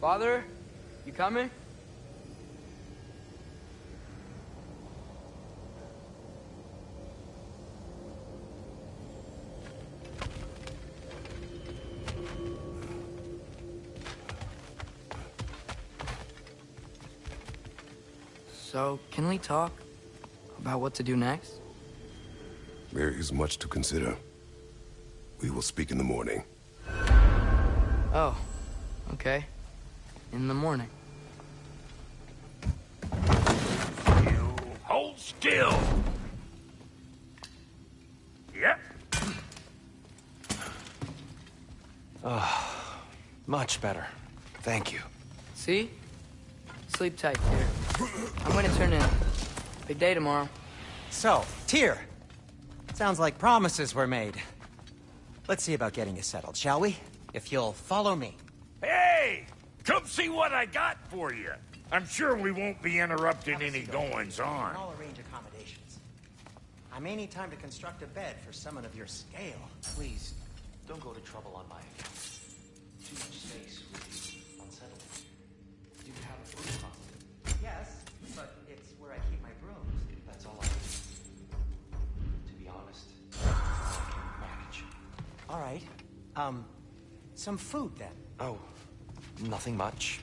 Father, you coming? So, can we talk about what to do next? There is much to consider. We will speak in the morning. Oh, okay. In the morning. You hold still. Yep. Much better. Thank you. See? Sleep tight, dear. I'm gonna turn in. Big day tomorrow. So, Tyr. Sounds like promises were made. Let's see about getting you settled, shall we? If you'll follow me. Hey! Come see what I got for you. I'm sure we won't be interrupting any goings-on. I'll arrange accommodations. I may need time to construct a bed for someone of your scale. Please, don't go to trouble on my account. Too much space would be unsettling. Do you have a broom closet? Yes, but it's where I keep my brooms. That's all I need. To be honest, I can't manage. All right. Some food then. Oh, nothing much.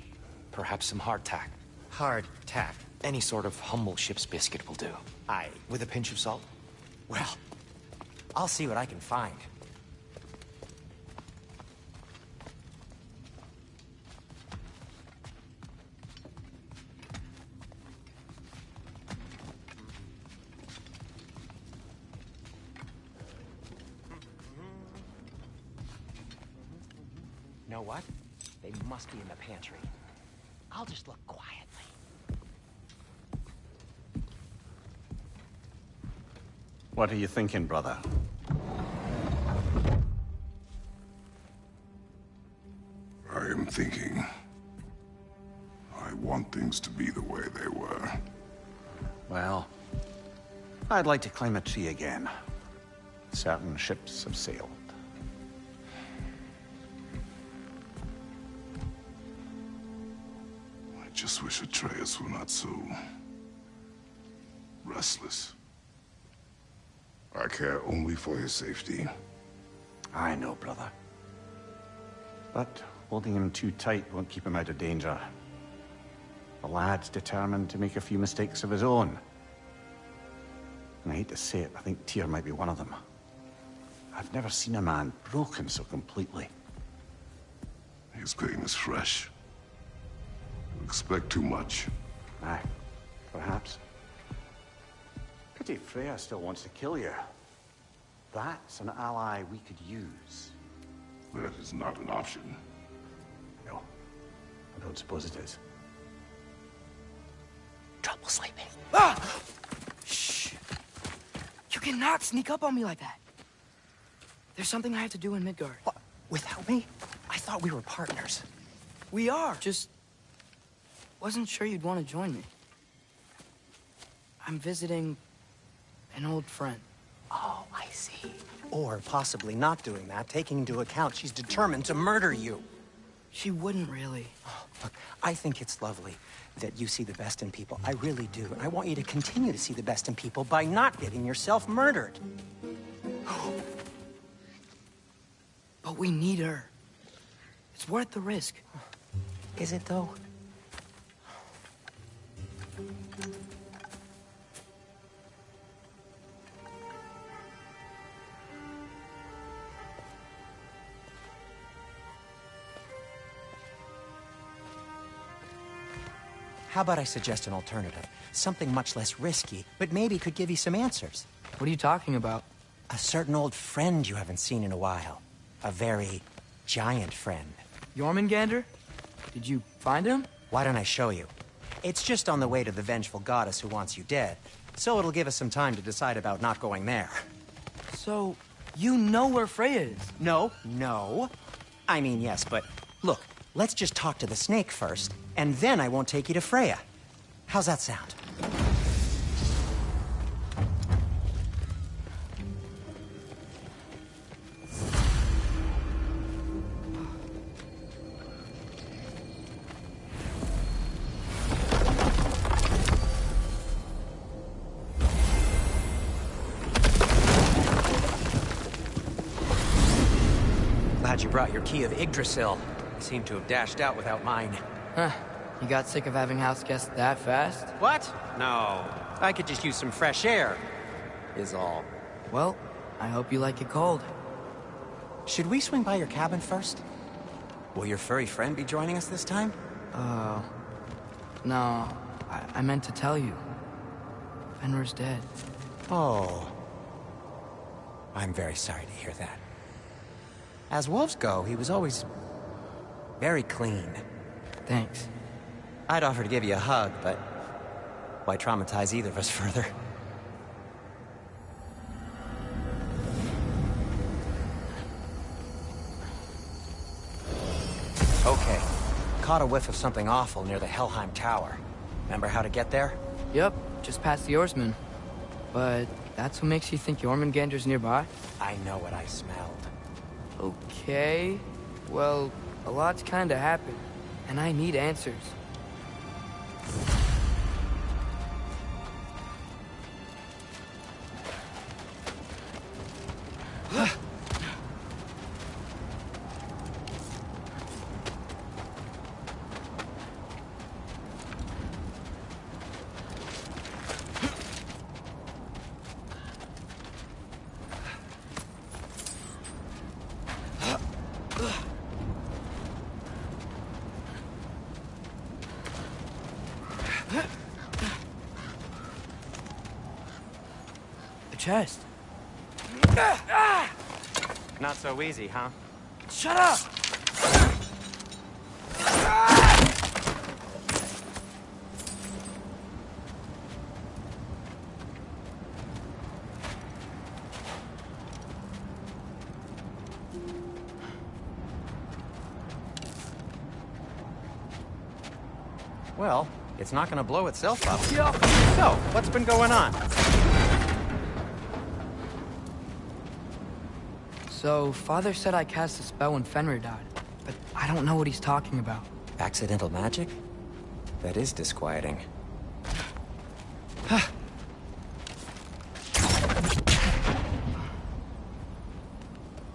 Perhaps some hardtack. Hardtack. Any sort of humble ship's biscuit will do. Aye. With a pinch of salt? Well, I'll see what I can find. Know what? They must be in the pantry. I'll just look quietly. What are you thinking, brother? I am thinking. I want things to be the way they were. Well, I'd like to climb a tree again. Certain ships have sailed. I just wish Atreus were not so restless. I care only for his safety. I know, brother. But holding him too tight won't keep him out of danger. The lad's determined to make a few mistakes of his own. And I hate to say it, I think Tyr might be one of them. I've never seen a man broken so completely. His pain is fresh. You expect too much. Aye, perhaps. Pity Freya still wants to kill you. That's an ally we could use. That is not an option. No, I don't suppose it is. Trouble sleeping. Ah! Shh! You cannot sneak up on me like that. There's something I have to do in Midgard. What? Without me? I thought we were partners. We are. Just wasn't sure you'd want to join me. I'm visiting an old friend. Oh, I see. Or possibly not doing that, taking into account she's determined to murder you. She wouldn't really. Oh, look, I think it's lovely that you see the best in people. I really do. And I want you to continue to see the best in people by not getting yourself murdered. But we need her. It's worth the risk. Is it, though? How about I suggest an alternative? Something much less risky, but maybe could give you some answers. What are you talking about? A certain old friend you haven't seen in a while. A very giant friend. Jormungandr? Did you find him? Why don't I show you? It's just on the way to the vengeful goddess who wants you dead, so it'll give us some time to decide about not going there. So, you know where Freya is? No. I mean, yes, but look, let's just talk to the snake first, and then I won't take you to Freya. How's that sound? glad you brought your key of Yggdrasil. You seem to have dashed out without mine. Huh. You got sick of having house guests that fast? What? No. I could just use some fresh air, is all. Well, I hope you like it cold. Should we swing by your cabin first? Will your furry friend be joining us this time? No. I meant to tell you. Fenrir's dead. Oh. I'm very sorry to hear that. As wolves go, he was always very clean. Thanks. I'd offer to give you a hug, but why traumatize either of us further? Okay. Caught a whiff of something awful near the Helheim Tower. Remember how to get there? Yep, just past the oarsman. But that's what makes you think Jormungandr's nearby? I know what I smelled. Okay. Well, a lot's kinda happened, and I need answers. The chest. Not so easy, huh? Shut up! Well, it's not gonna blow itself up. Yeah. So, what's been going on? So, Father said I cast a spell when Fenrir died, but I don't know what he's talking about. Accidental magic? That is disquieting.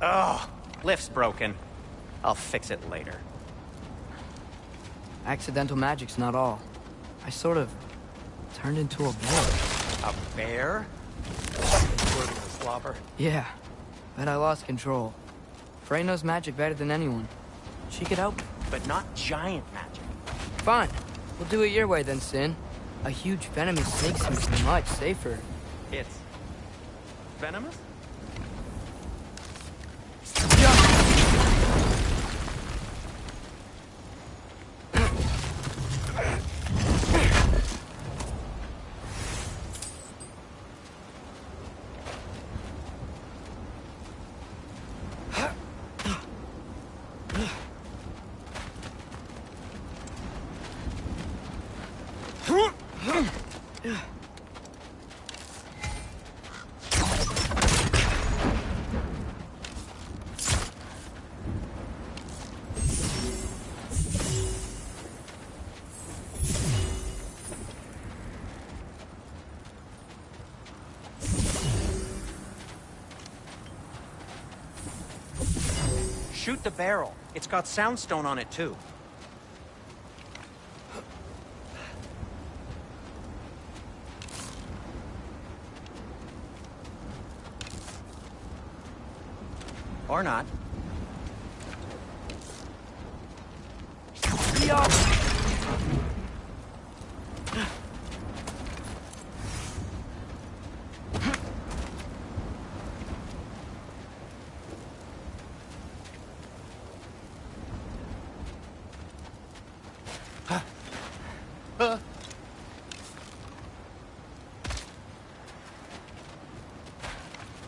Oh, lift's broken. I'll fix it later. Accidental magic's not all. I sort of turned into a bear. A bear? Slobber. Yeah, but I lost control. Frey knows magic better than anyone. She could help me. But not giant magic. Fine. We'll do it your way then, Sin. A huge venomous snake seems much safer. It's venomous? Shoot the barrel. It's got soundstone on it, too. Or not.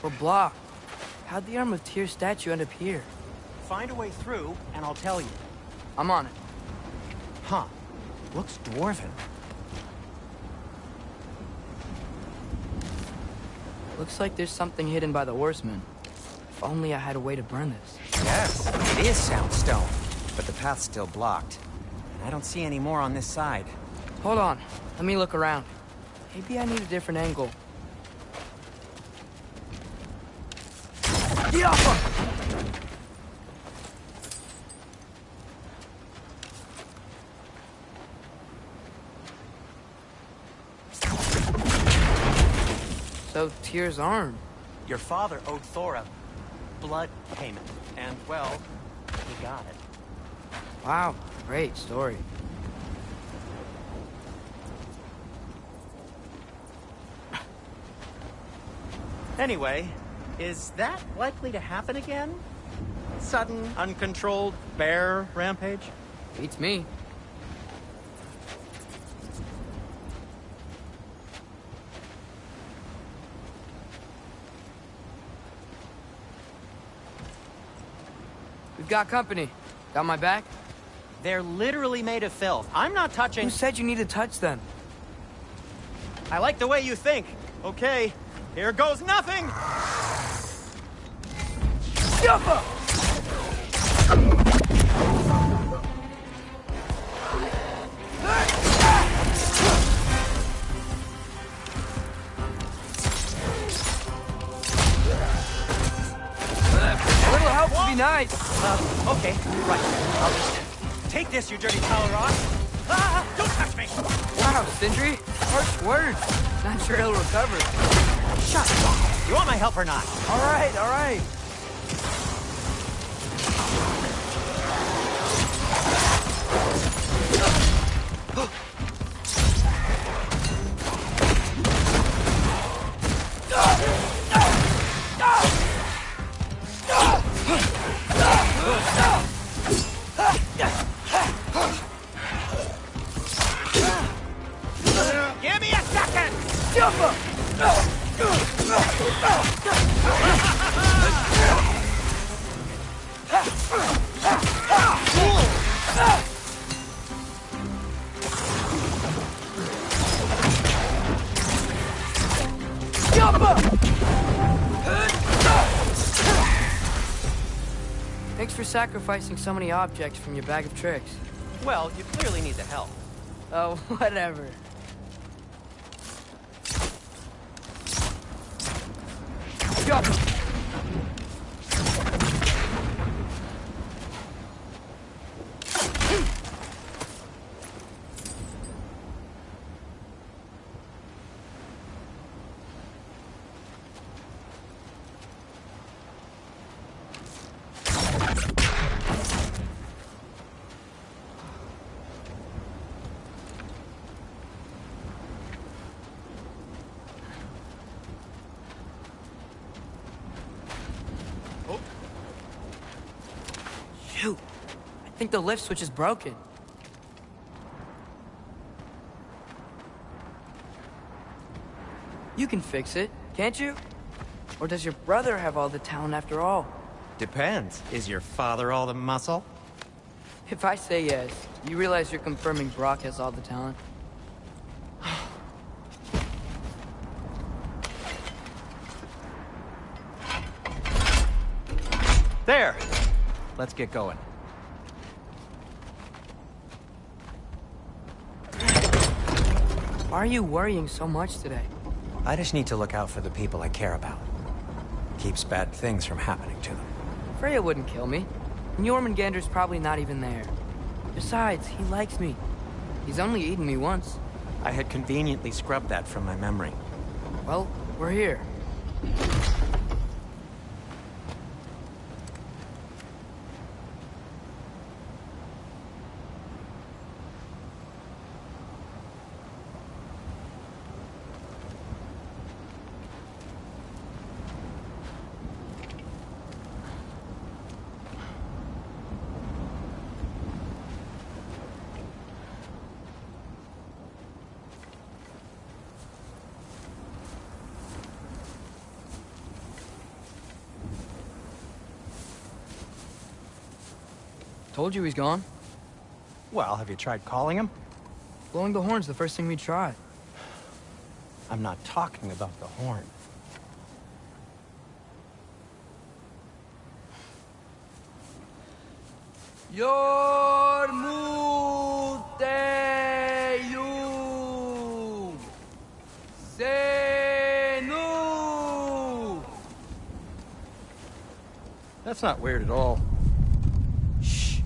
We're blocked. How'd the Arm of Tyr statue end up here? Find a way through, and I'll tell you. I'm on it. Huh. Looks dwarven. Looks like there's something hidden by the oarsman. If only I had a way to burn this. Yes, it is soundstone. But the path's still blocked. And I don't see any more on this side. Hold on. Let me look around. Maybe I need a different angle. So, Tyr's arm. Your father owed Thor a blood payment, and, well, he got it. Wow, great story. Anyway, is that likely to happen again? Sudden, uncontrolled bear rampage? Beats me. We've got company. Got my back? They're literally made of filth. I'm not touching... Who said you need to touch them? I like the way you think. Okay, here goes nothing! Jumper! A little help would be nice. Okay, right. I'll just take this, you dirty power rock. Ah, don't touch me! Wow, Sindri. Harsh words. Not sure he'll recover. Shut up! You want my help or not? All right, all right. Give me a second! Jumper! Thanks for sacrificing so many objects from your bag of tricks. Well, you clearly need the help. Oh, whatever. Jump! Shoot! I think the lift switch is broken. You can fix it, can't you? Or does your brother have all the talent after all? Depends. Is your father all the muscle? If I say yes, you realize you're confirming Brock has all the talent? There! Let's get going. Why are you worrying so much today? I just need to look out for the people I care about. Keeps bad things from happening to them. Freya wouldn't kill me. And Jormungandr's probably not even there. Besides, he likes me. He's only eaten me once. I had conveniently scrubbed that from my memory. Well, we're here. Told you he's gone. Well, have you tried calling him? Blowing the horn's the first thing we tried. I'm not talking about the horn. Yormuteyum Senu. That's not weird at all. Shh.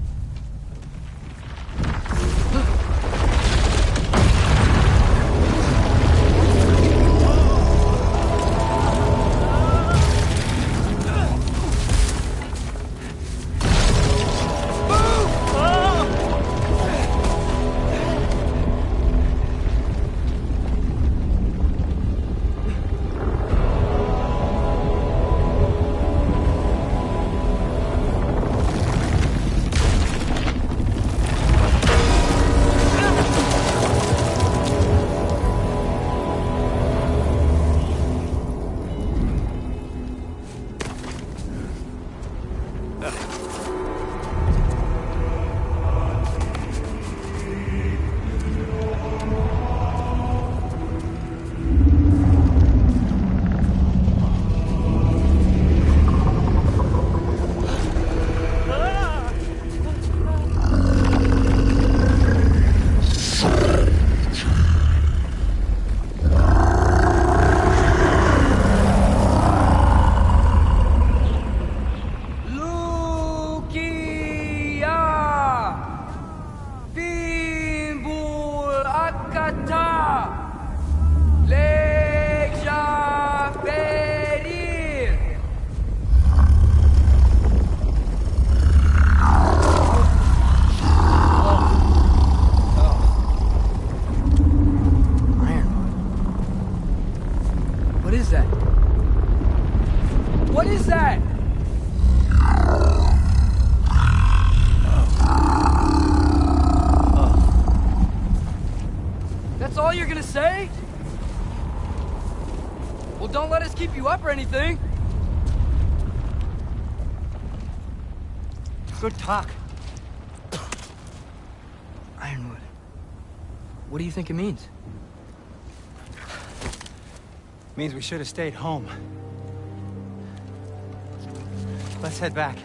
What is that? What is that? That's all you're gonna say? Well, don't let us keep you up or anything. Good talk. Ironwood. What do you think it means? Means we should have stayed home. Let's head back.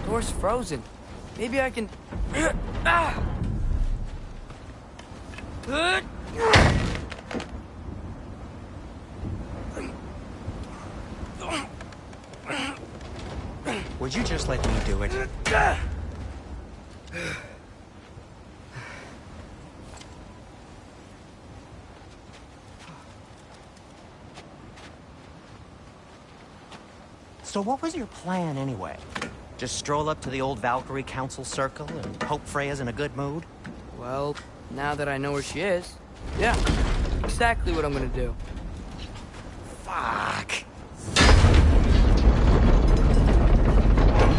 Door's frozen. Maybe I can... Ah! Would you just let me do it? So what was your plan anyway? Just stroll up to the old Valkyrie Council Circle and hope Freya's in a good mood? Well, now that I know where she is, yeah, exactly what I'm gonna do. Fuck.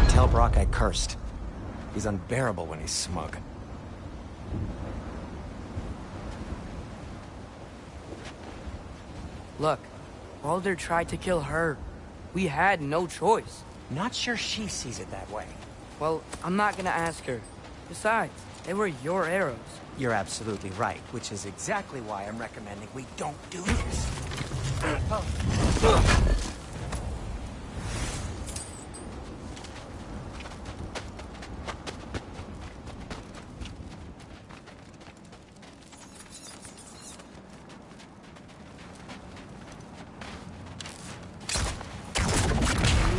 Tell Brock I cursed. He's unbearable when he's smug. Look, Baldur tried to kill her. We had no choice. Not sure she sees it that way. Well, I'm not gonna ask her. Besides, they were your arrows. You're absolutely right, which is exactly why I'm recommending we don't do this.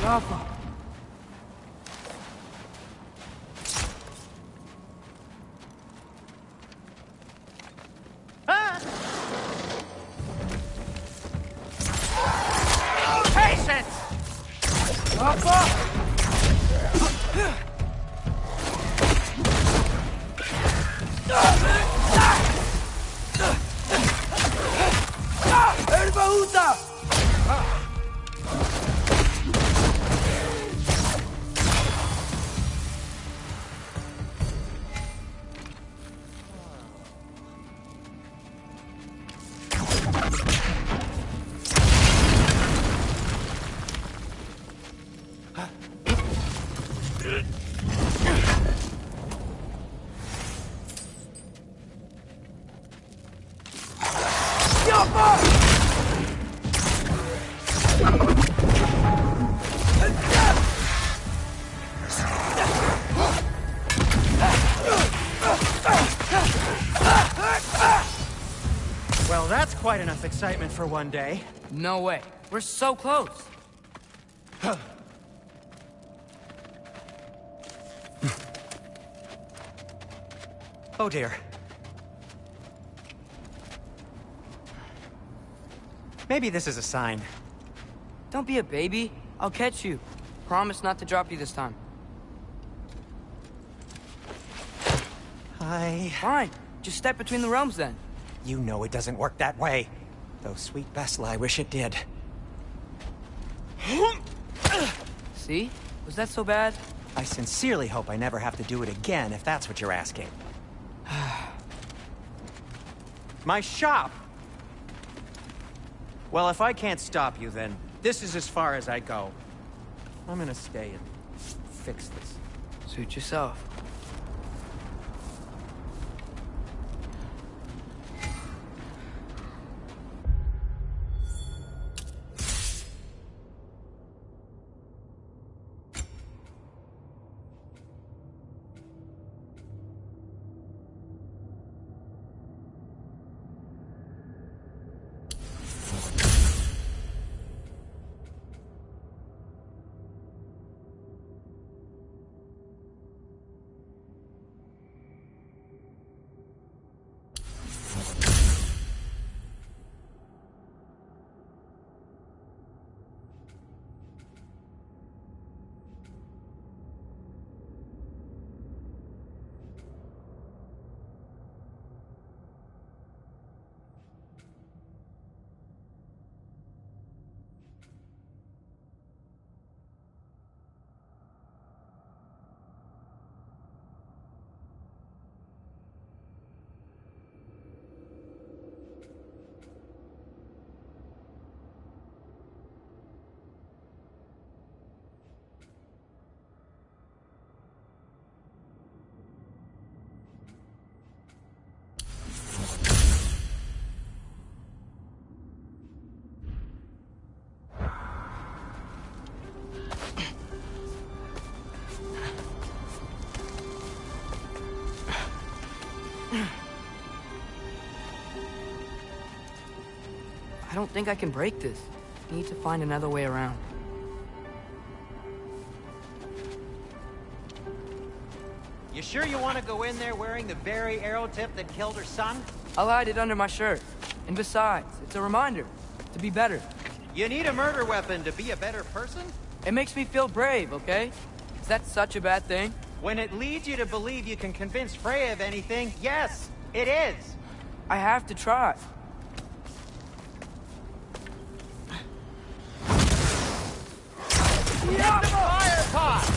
Rafa. Well, that's quite enough excitement for one day. No way. We're so close. Oh dear. Maybe this is a sign. Don't be a baby. I'll catch you. Promise not to drop you this time. Fine. Just step between the realms then. You know it doesn't work that way. Though sweet Bessel, I wish it did. See? Was that so bad? I sincerely hope I never have to do it again, if that's what you're asking. My shop! Well, if I can't stop you, then this is as far as I go. I'm gonna stay and fix this. Suit yourself. I don't think I can break this. Need to find another way around. You sure you want to go in there wearing the very arrow tip that killed her son? I'll hide it under my shirt. And besides, it's a reminder to be better. You need a murder weapon to be a better person? It makes me feel brave, okay? Is that such a bad thing? When it leads you to believe you can convince Freya of anything, yes, it is. I have to try. Get the fire pot!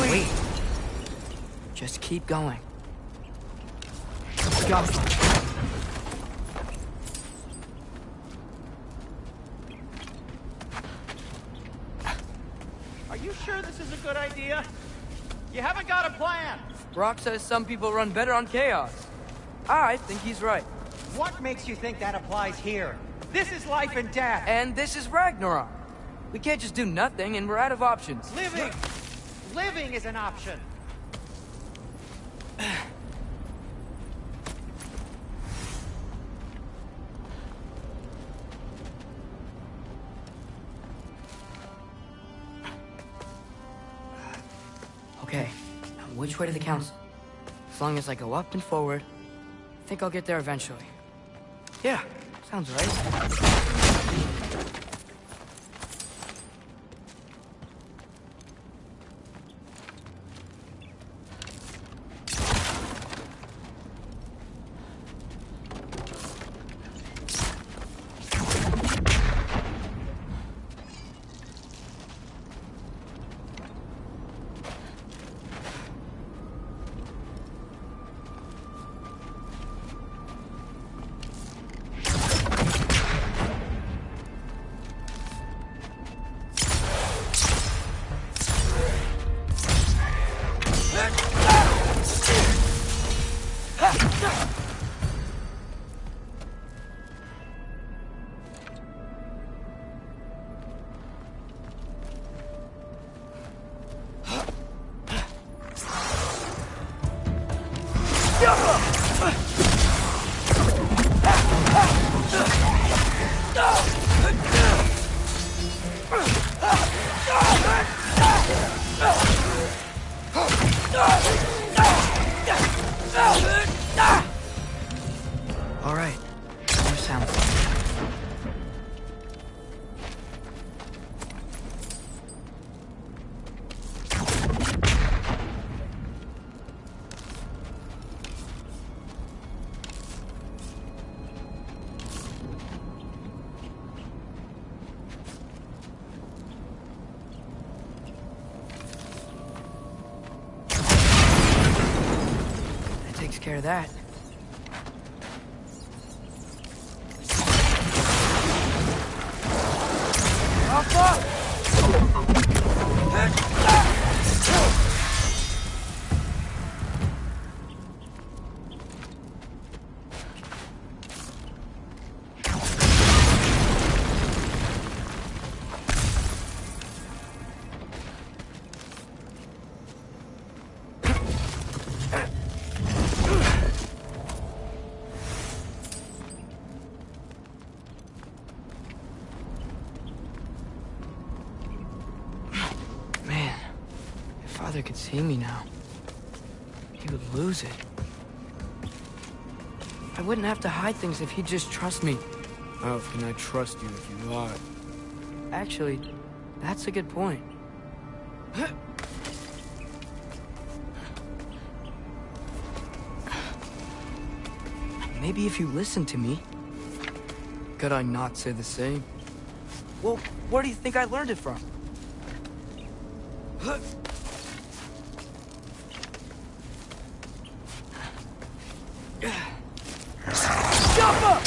Wait. Just keep going. Go. Are you sure this is a good idea? You haven't got a plan. Brock says some people run better on chaos. I think he's right. What makes you think that applies here? This is life and death. And this is Ragnarok. We can't just do nothing, and we're out of options. Living is an option. Okay, now which way to the council? As long as I go up and forward, I think I'll get there eventually. Yeah, sounds right. All right, more sounds. That takes care of that. Father could see me now. He would lose it. I wouldn't have to hide things if he'd just trust me. How can I trust you if you lie? Actually, that's a good point. Maybe if you listened to me. Could I not say the same? Well, where do you think I learned it from? Jump up!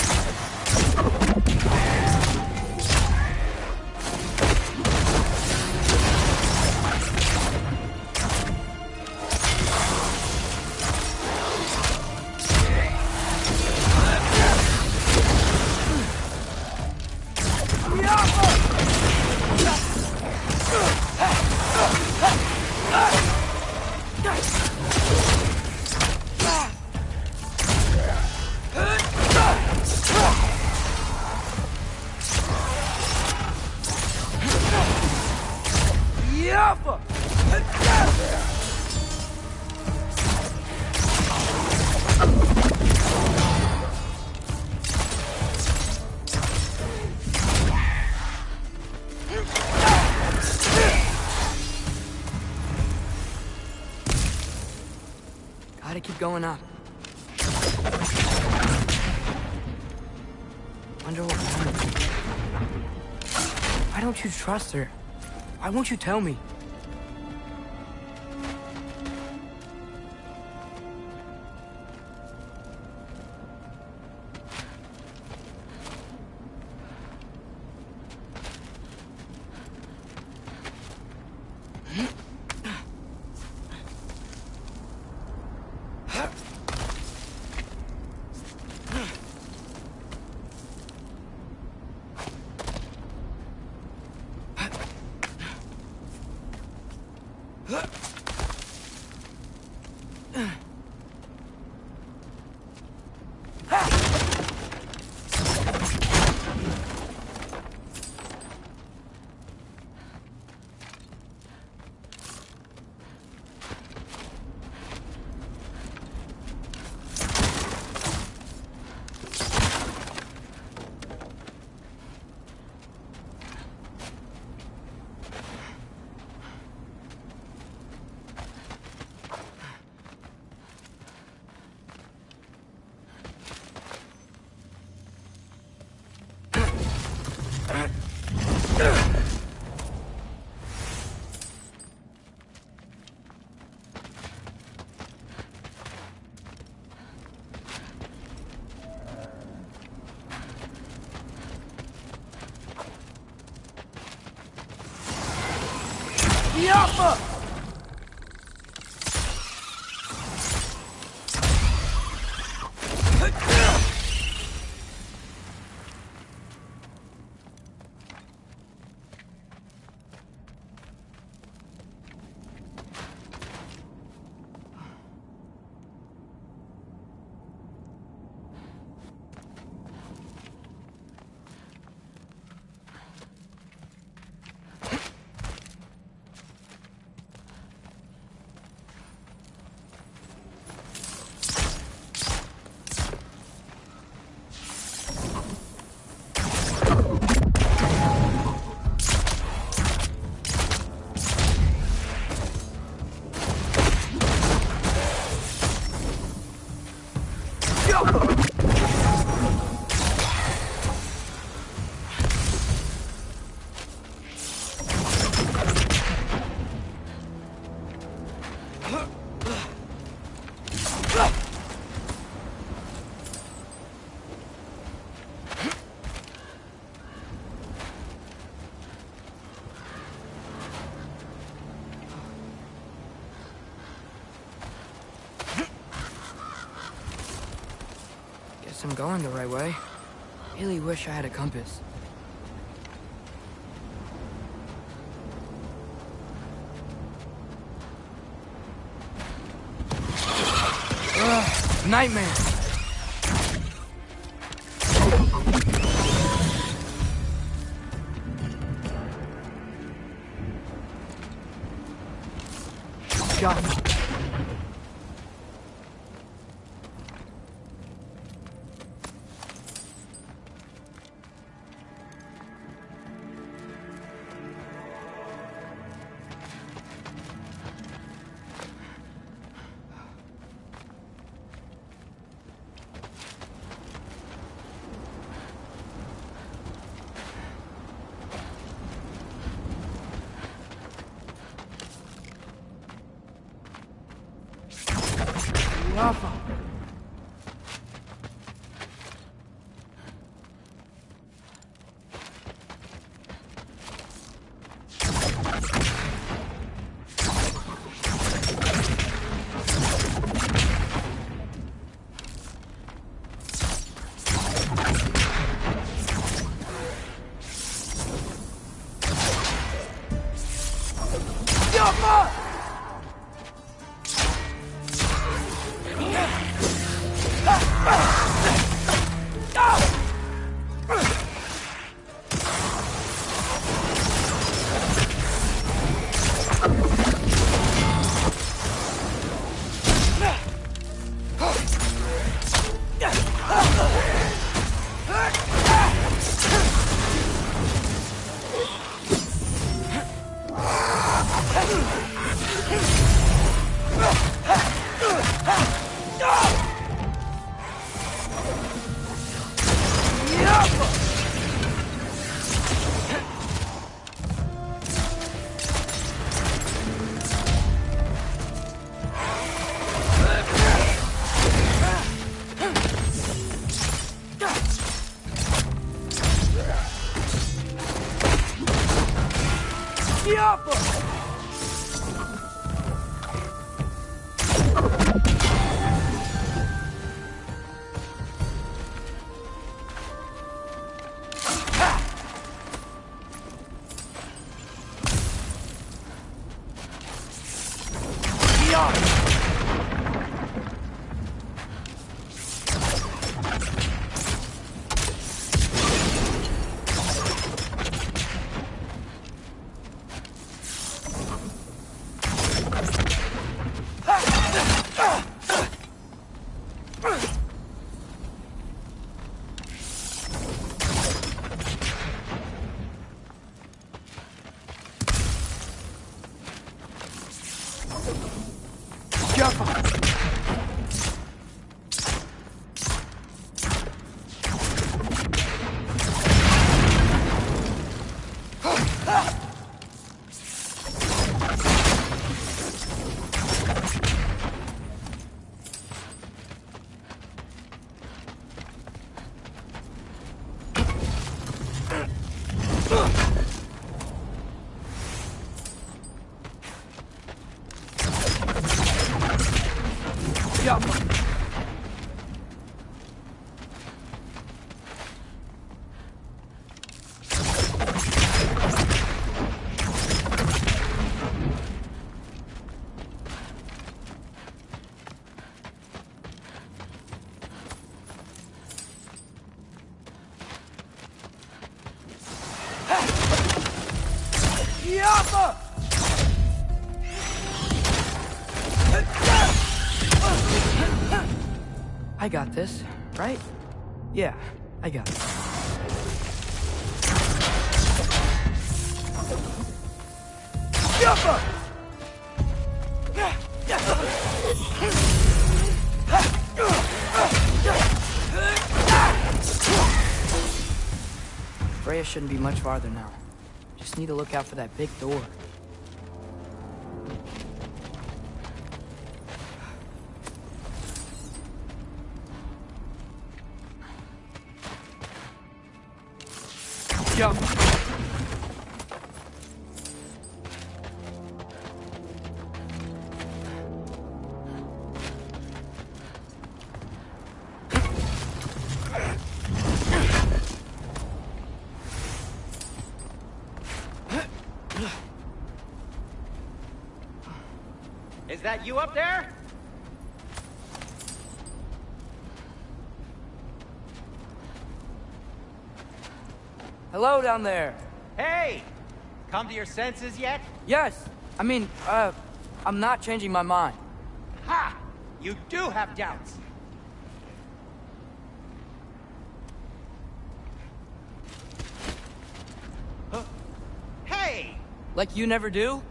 Gotta keep going up. Wonder what happened. Why don't you trust her? Why won't you tell me? Yapma! Guess I'm going the right way. Really wish I had a compass. Ugh, nightmare! Got me. Rafa. I got this, right? Yeah, I got it. Freya shouldn't be much farther now. Just need to look out for that big door. Jump! Is that you up there? Hello down there. Hey! Come to your senses yet? Yes. I mean, I'm not changing my mind. Ha! You do have doubts. Huh? Hey! Like you never do?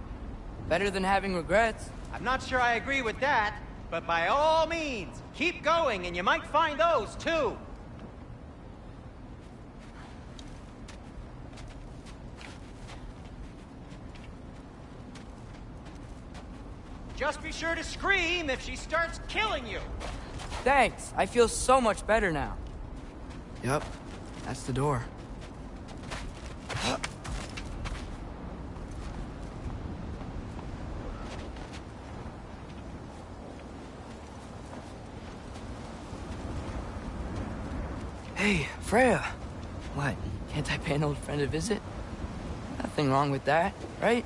Better than having regrets. I'm not sure I agree with that, but by all means, keep going and you might find those too. Just be sure to scream if she starts killing you. Thanks. I feel so much better now. Yep. That's the door. Hey, Freya. What? Can't I pay an old friend a visit? Nothing wrong with that, right?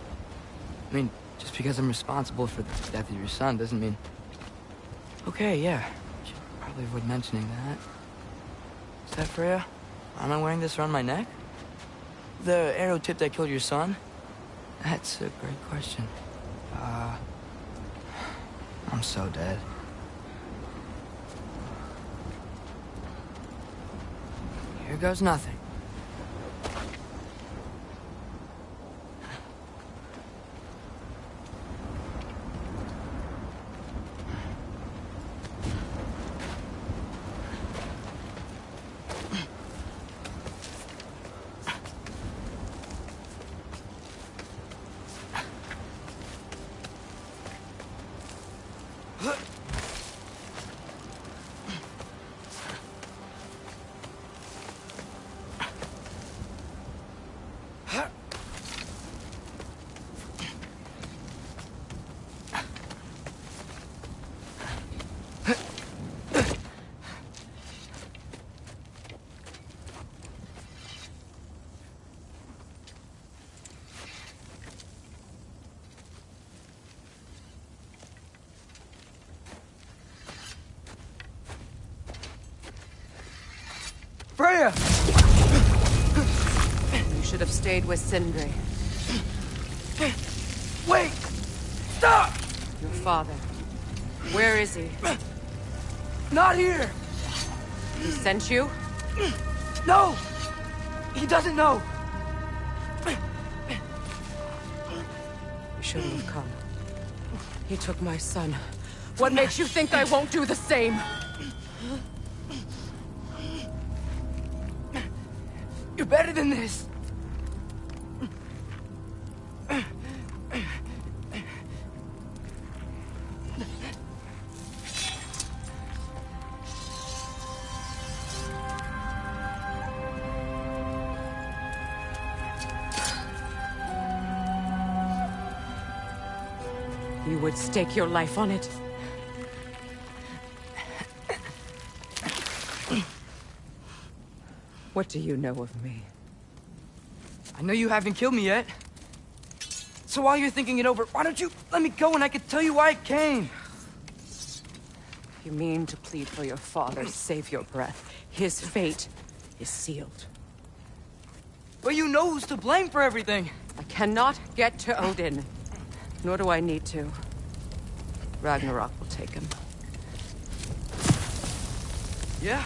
I mean, just because I'm responsible for the death of your son doesn't mean... Okay, yeah. Should probably avoid mentioning that. Is that Freya? Am I wearing this around my neck? The arrow tip that killed your son? That's a great question. I'm so dead. Here goes nothing. Freya! You should have stayed with Sindri. Wait! Stop! Your father. Where is he? Not here! He sent you? No! He doesn't know! You shouldn't have come. He took my son. What makes you think I won't do the same? You're better than this! You would stake your life on it? What do you know of me? I know you haven't killed me yet. So while you're thinking it over, why don't you let me go and I can tell you why I came? You mean to plead for your father, save your breath. His fate is sealed. But you know who's to blame for everything. I cannot get to Odin. Nor do I need to. Ragnarok will take him. Yeah?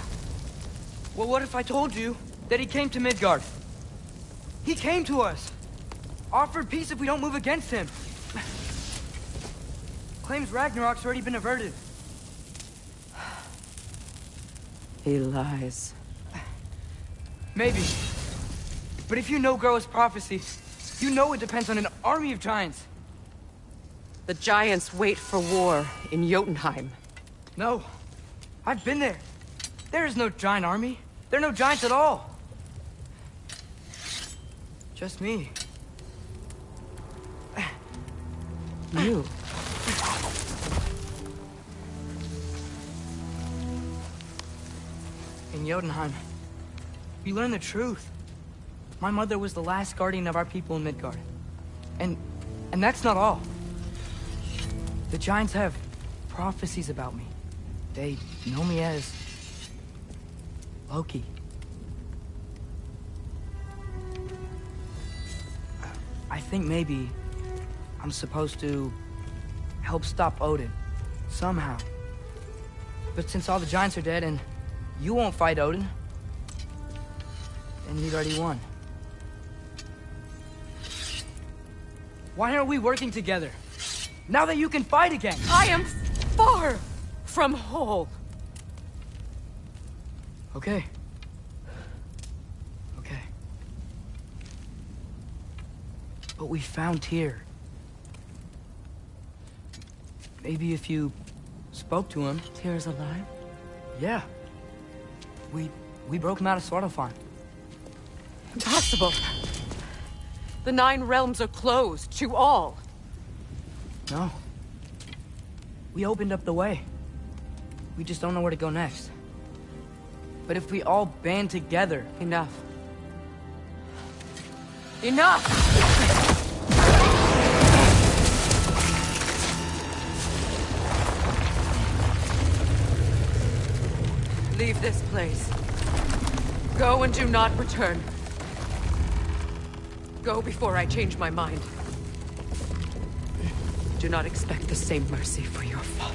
Well, what if I told you that he came to Midgard? He came to us. Offered peace if we don't move against him. Claims Ragnarok's already been averted. He lies. Maybe. But if you know Groa's prophecy, you know it depends on an army of giants. The giants wait for war in Jotunheim. No. I've been there. There is no giant army. There are no giants at all. Just me. You? In Jotunheim, we learn the truth. My mother was the last guardian of our people in Midgard. And that's not all. The giants have prophecies about me. They know me as Loki. I think maybe I'm supposed to help stop Odin, somehow. But since all the giants are dead and you won't fight Odin, then he'd already won. Why aren't we working together? Now that you can fight again! I am far from whole. Okay. Okay. But we found Tyr. Maybe if you spoke to him... Tyr's alive? Yeah. We broke him out of Svartalfheim. Impossible. The 9 realms are closed to all. No. We opened up the way. We just don't know where to go next. But if we all band together... Enough. Enough! Leave this place. Go and do not return. Go before I change my mind. Do not expect the same mercy for your father.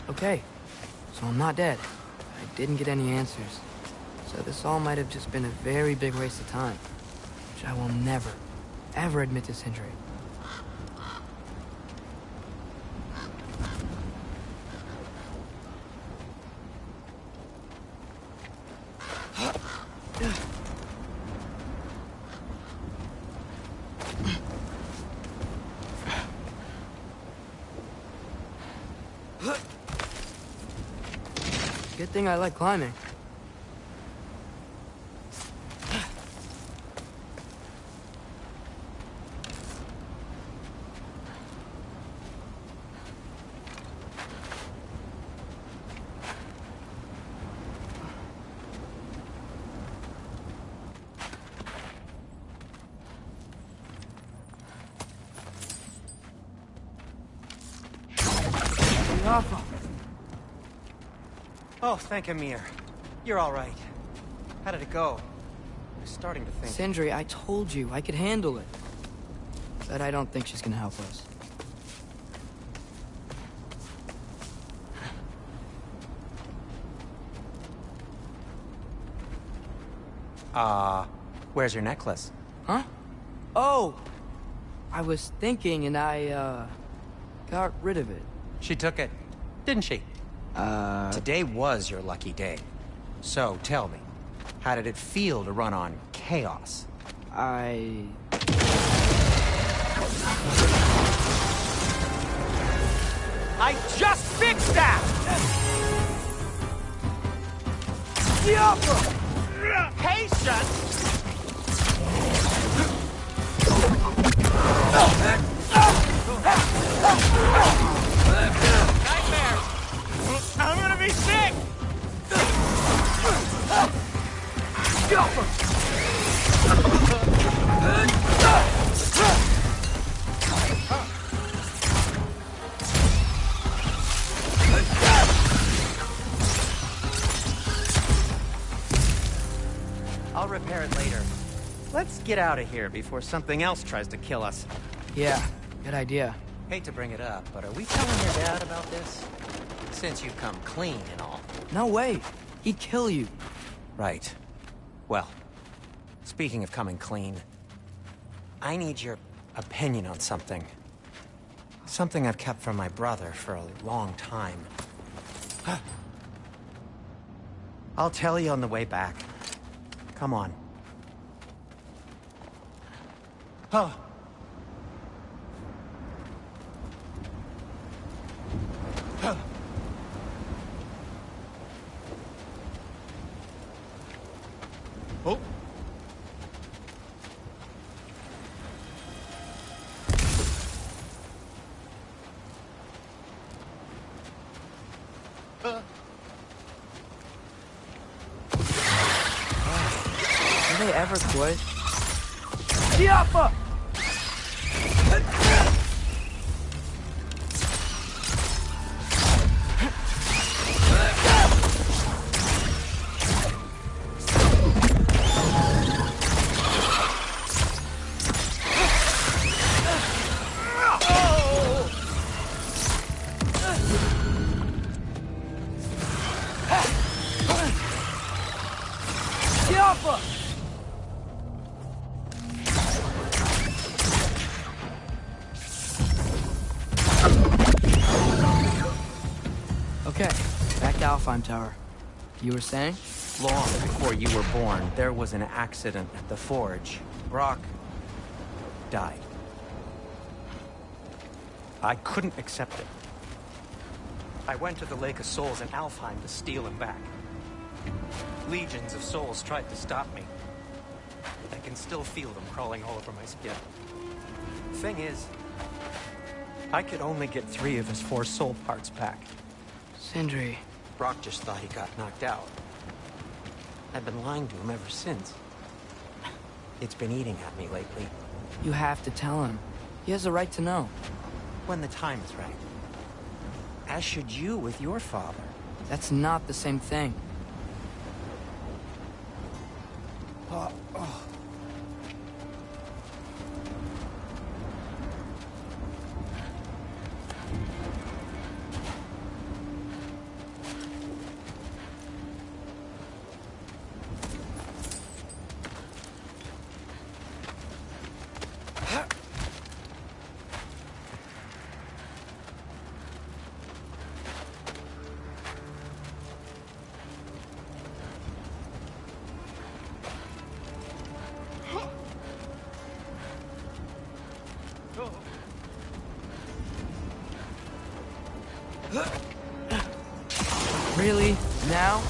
Okay, so I'm not dead. I didn't get any answers. So this all might have just been a very big waste of time. Which I will never, ever admit to Sindri. Good thing I like climbing. Oh, thank Amir. You're all right. How did it go? I was starting to think... Sindri, I told you I could handle it. But I don't think she's gonna help us. Where's your necklace? Huh? Oh! I was thinking and I, got rid of it. She took it, didn't she? Today was your lucky day. So, tell me, how did it feel to run on chaos? I just fixed that! Patience! Nightmares! I'm gonna be sick! I'll repair it later. Let's get out of here before something else tries to kill us. yeah, good idea. Hate to bring it up, but are we telling your dad about this? Since you've come clean and all. No way. He'd kill you. Right. Well, speaking of coming clean, I need your opinion on something. Something I've kept from my brother for a long time. I'll tell you on the way back. Come on. Oh. Oh. Do they ever quit? Diapa! Okay, back to Alfheim Tower. You were saying? Long before you were born, there was an accident at the forge. Brock died. I couldn't accept it. I went to the Lake of Souls in Alfheim to steal him back. Legions of souls tried to stop me. I can still feel them crawling all over my skin. Thing is, I could only get 3 of his 4 soul parts back. Sindri. Brock just thought he got knocked out. I've been lying to him ever since. It's been eating at me lately. You have to tell him. He has a right to know. When the time is right. As should you with your father. That's not the same thing. Really? Now?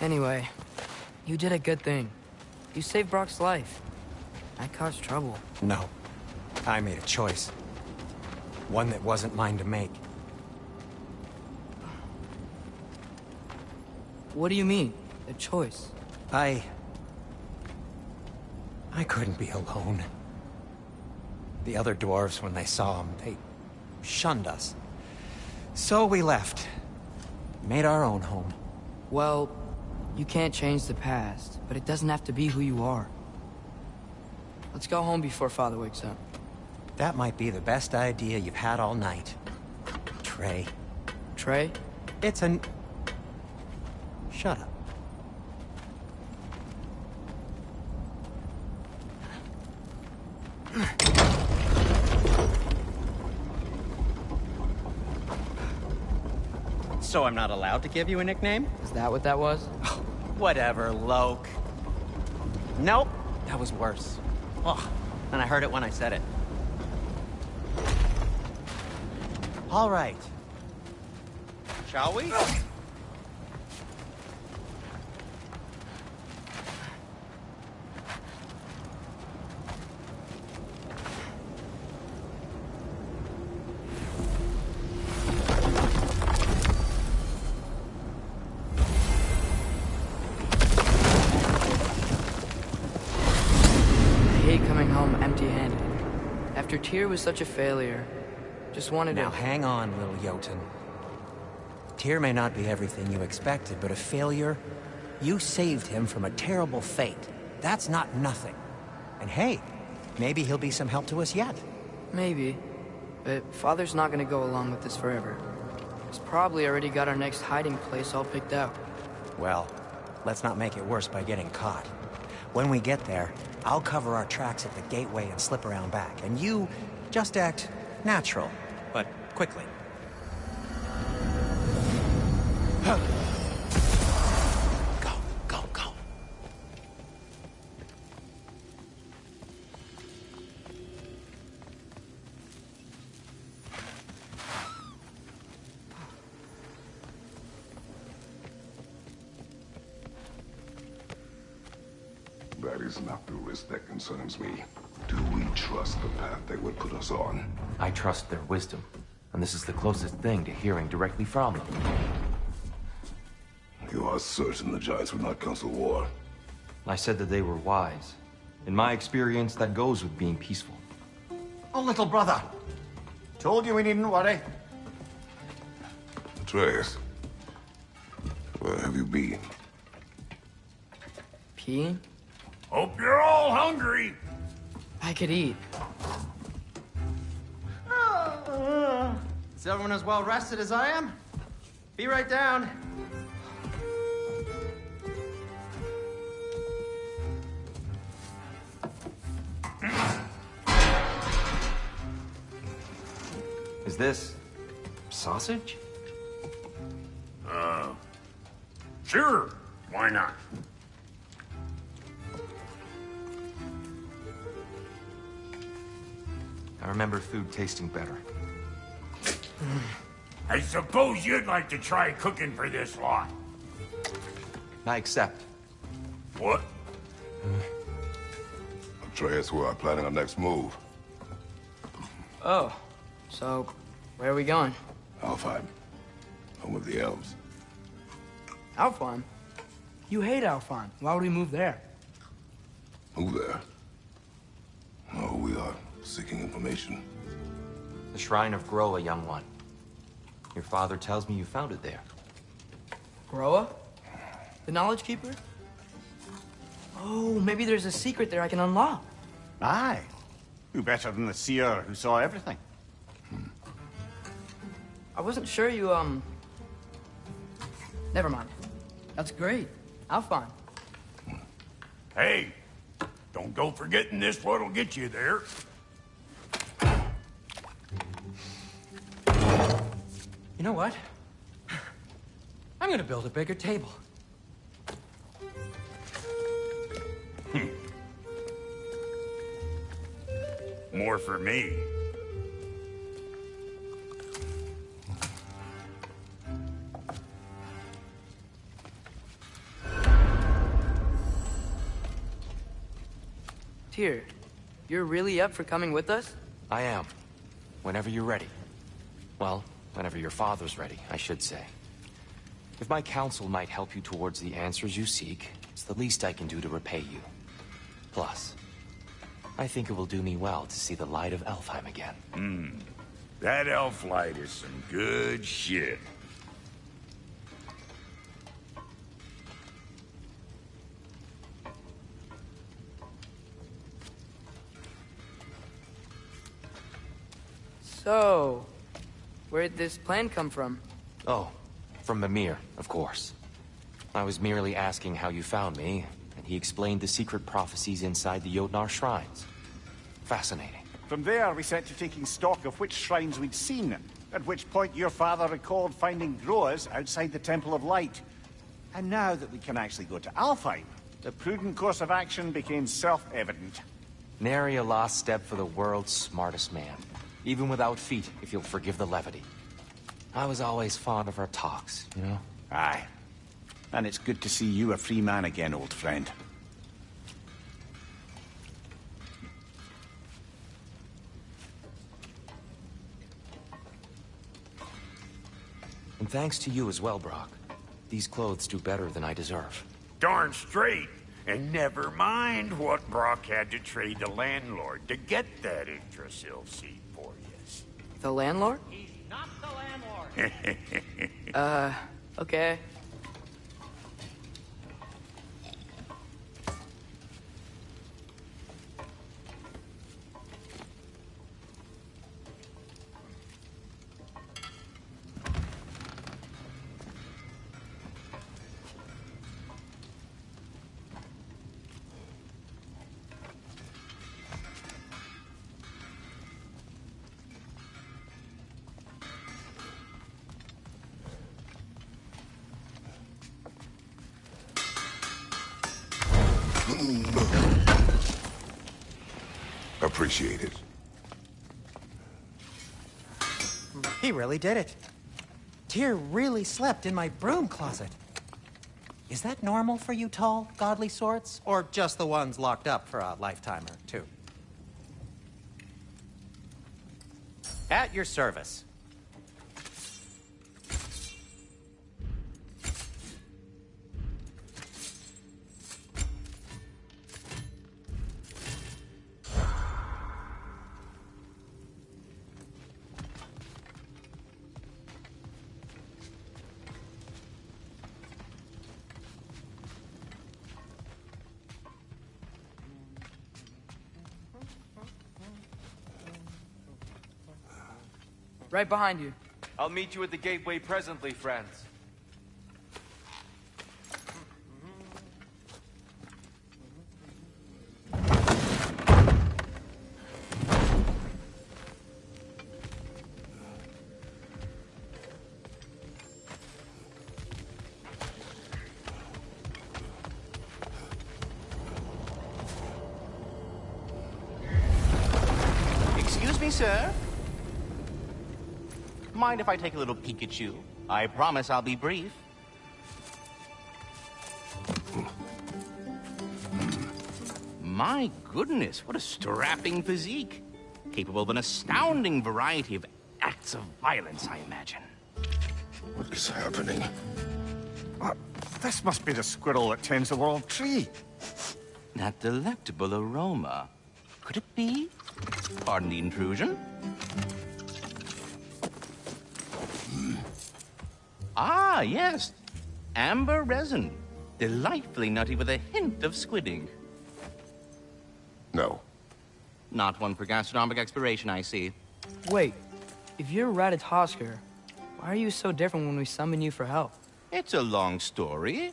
Anyway, you did a good thing. You saved Brock's life. I caused trouble. No. I made a choice. One that wasn't mine to make. What do you mean? A choice? I couldn't be alone. The other dwarves, when they saw him, they shunned us. So we left. Made our own home. Well, you can't change the past, but it doesn't have to be who you are. Let's go home before Father wakes up. That might be the best idea you've had all night. Trey. Trey? It's an... Shut up. So I'm not allowed to give you a nickname? Is that what that was? Whatever, Loke. Nope, that was worse. Ugh, and I heard it when I said it. All right. Shall we? Empty-handed. After Tyr was such a failure, just wanted Now to... hang on, little Jotun. Tyr may not be everything you expected, but a failure? You saved him from a terrible fate. That's not nothing. And hey, maybe he'll be some help to us yet. Maybe. But Father's not gonna go along with this forever. He's probably already got our next hiding place all picked out. Well, let's not make it worse by getting caught. When we get there, I'll cover our tracks at the gateway and slip around back, and you just act natural, but quickly. Go, go, go. That is not the risk that concerns me. Do we trust the path they would put us on? I trust their wisdom, and this is the closest thing to hearing directly from them. You are certain the Giants would not counsel war? I said that they were wise. In my experience, that goes with being peaceful. Oh, little brother. Told you we needn't worry. Atreus, where have you been? Peeing? Hope you're all hungry. I could eat. Is everyone as well rested as I am? Be right down. Is this sausage? Sure. Why not? I remember food tasting better. I suppose you'd like to try cooking for this lot. I accept. What? Atreus, we're planning our next move. Oh, so where are we going? Alfheim. Home of the elves. Alfheim? You hate Alfheim. Why would we move there? Move there. Oh, we are seeking information. The Shrine of Groa, young one. Your father tells me you found it there. Groa? The Knowledge Keeper? Oh, maybe there's a secret there I can unlock. Aye. Who better than the seer who saw everything? I wasn't sure you, Never mind. That's great. Alfheim. Hey, don't go forgetting this what'll get you there. You know what? I'm gonna build a bigger table. More for me. Tyr, you're really up for coming with us? I am. Whenever you're ready. Well, whenever your father's ready, I should say. If my counsel might help you towards the answers you seek, it's the least I can do to repay you. Plus, I think it will do me well to see the light of Alfheim again. That elf light is some good shit. So, where'd this plan come from? Oh, from Mimir, of course. I was merely asking how you found me, and he explained the secret prophecies inside the Jotnar shrines. Fascinating. From there, we set to taking stock of which shrines we'd seen, at which point your father recalled finding Groas outside the Temple of Light. And now that we can actually go to Alfheim, the prudent course of action became self-evident. Nary a lost step for the world's smartest man. Even without feet, if you'll forgive the levity. I was always fond of our talks, you know? Aye. And it's good to see you a free man again, old friend. And thanks to you as well, Brock. These clothes do better than I deserve. Darn straight. And never mind what Brock had to trade the landlord to get that Yggdrasil seed for you. The landlord? He's not the landlord. Okay. Appreciate it. He really did it. Tyr really slept in my broom closet. Is that normal for you tall, godly sorts? Or just the ones locked up for a lifetime or two? At your service. Right behind you. I'll meet you at the gateway presently, friends. Excuse me, sir. Mind if I take a little peek at you? I promise I'll be brief. My goodness, what a strapping physique. Capable of an astounding variety of acts of violence, I imagine. What is happening? This must be the squirrel that tends the world tree. That delectable aroma. Could it be? Pardon the intrusion. Ah, yes. Amber resin. Delightfully nutty with a hint of squid ink. No. Not one for gastronomic exploration, I see. Wait, if you're Ratatosker, why are you so different when we summon you for help? It's a long story.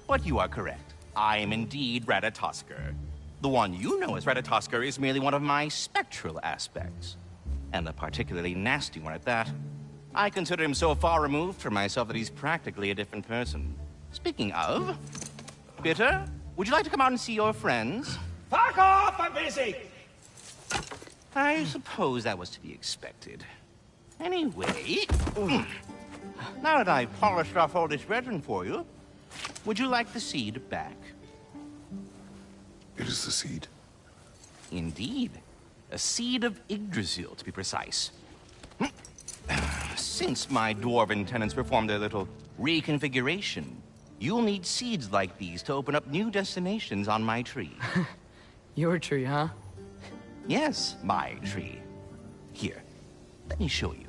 But you are correct. I am indeed Ratatosker. The one you know as Ratatosker is merely one of my spectral aspects. And a particularly nasty one at that. I consider him so far removed from myself that he's practically a different person. Speaking of... Bitter, would you like to come out and see your friends? Fuck off! I'm busy! I suppose that was to be expected. Anyway... Now that I've polished off all this resin for you, would you like the seed back? It is the seed. Indeed. A seed of Yggdrasil, to be precise. Since my dwarven tenants performed their little reconfiguration, you'll need seeds like these to open up new destinations on my tree. Your tree, huh? Yes, my tree. Here, let me show you.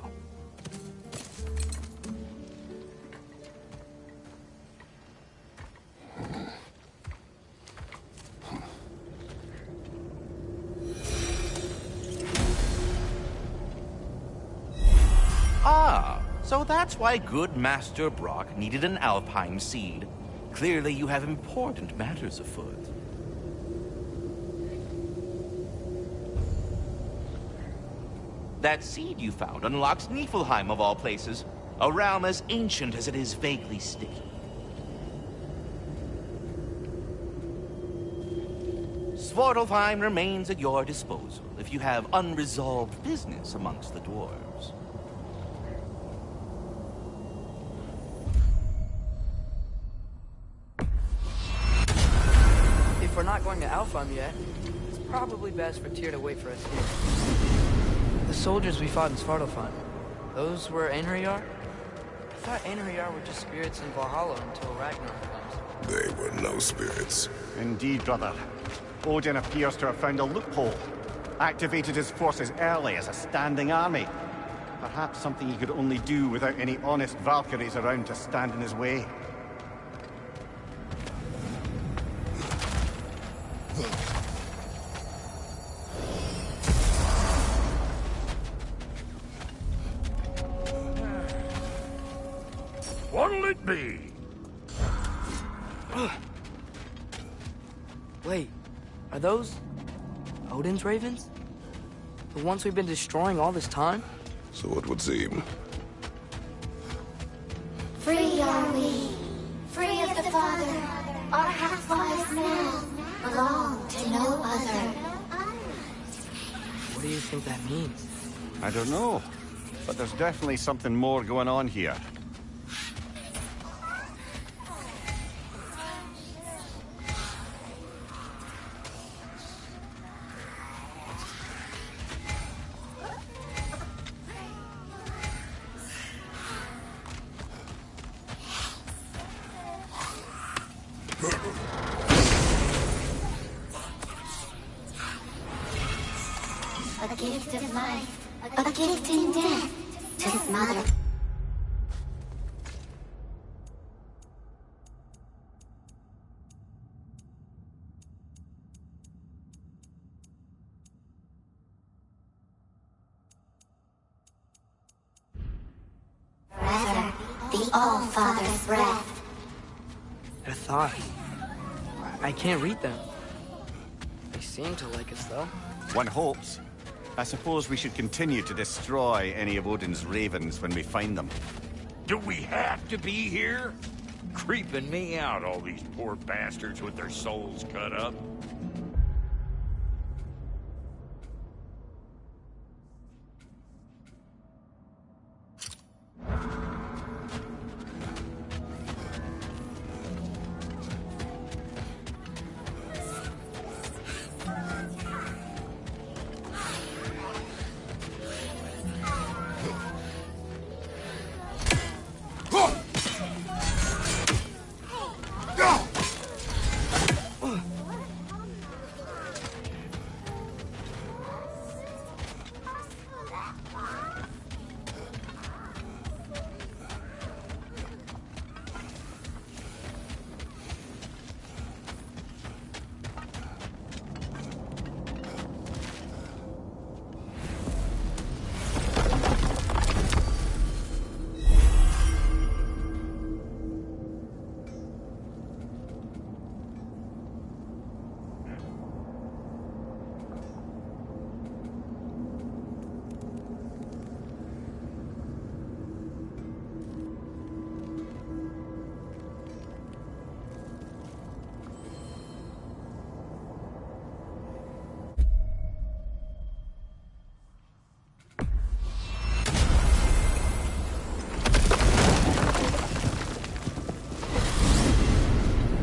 Ah, so that's why good Master Brock needed an Alpine seed. Clearly you have important matters afoot. That seed you found unlocks Niflheim of all places, a realm as ancient as it is vaguely sticky. Svartalfheim remains at your disposal if you have unresolved business amongst the dwarves. If we're not going to Alfheim yet, it's probably best for Tyr to wait for us here. The soldiers we fought in Svartalfheim, those were Einherjar? I thought Einherjar were just spirits in Valhalla until Ragnarök comes. They were no spirits. Indeed, brother. Odin appears to have found a loophole. Activated his forces early as a standing army. Perhaps something he could only do without any honest Valkyries around to stand in his way. What'll it be? Wait, are those Odin's ravens? The ones we've been destroying all this time? So it would seem. Free are we, free of the Father. Our half-lives now belong to no other. What do you think that means? I don't know, but there's definitely something more going on here. A gift of life, a gift in death to his mother. the All-Father's breath. I thought. I can't read them. They seem to like us, though. One hopes. I suppose we should continue to destroy any of Odin's ravens when we find them. Do we have to be here? Creeping me out, all these poor bastards with their souls cut up.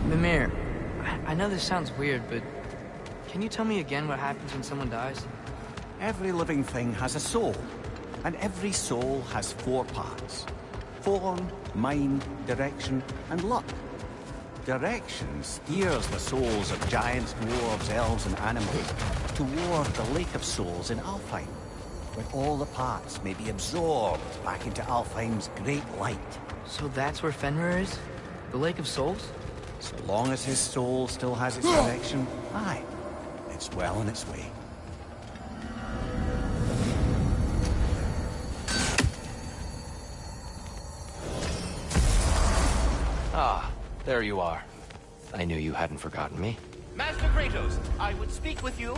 Mimir, I know this sounds weird, but can you tell me again what happens when someone dies? Every living thing has a soul, and every soul has 4 parts. Form, mind, direction, and luck. Direction steers the souls of giants, dwarves, elves, and animals toward the Lake of Souls in Alfheim, where all the parts may be absorbed back into Alfheim's great light. So that's where Fenrir is? The Lake of Souls? So long as his soul still has its direction, aye, it's well on its way. Ah, there you are. I knew you hadn't forgotten me. Master Kratos, I would speak with you.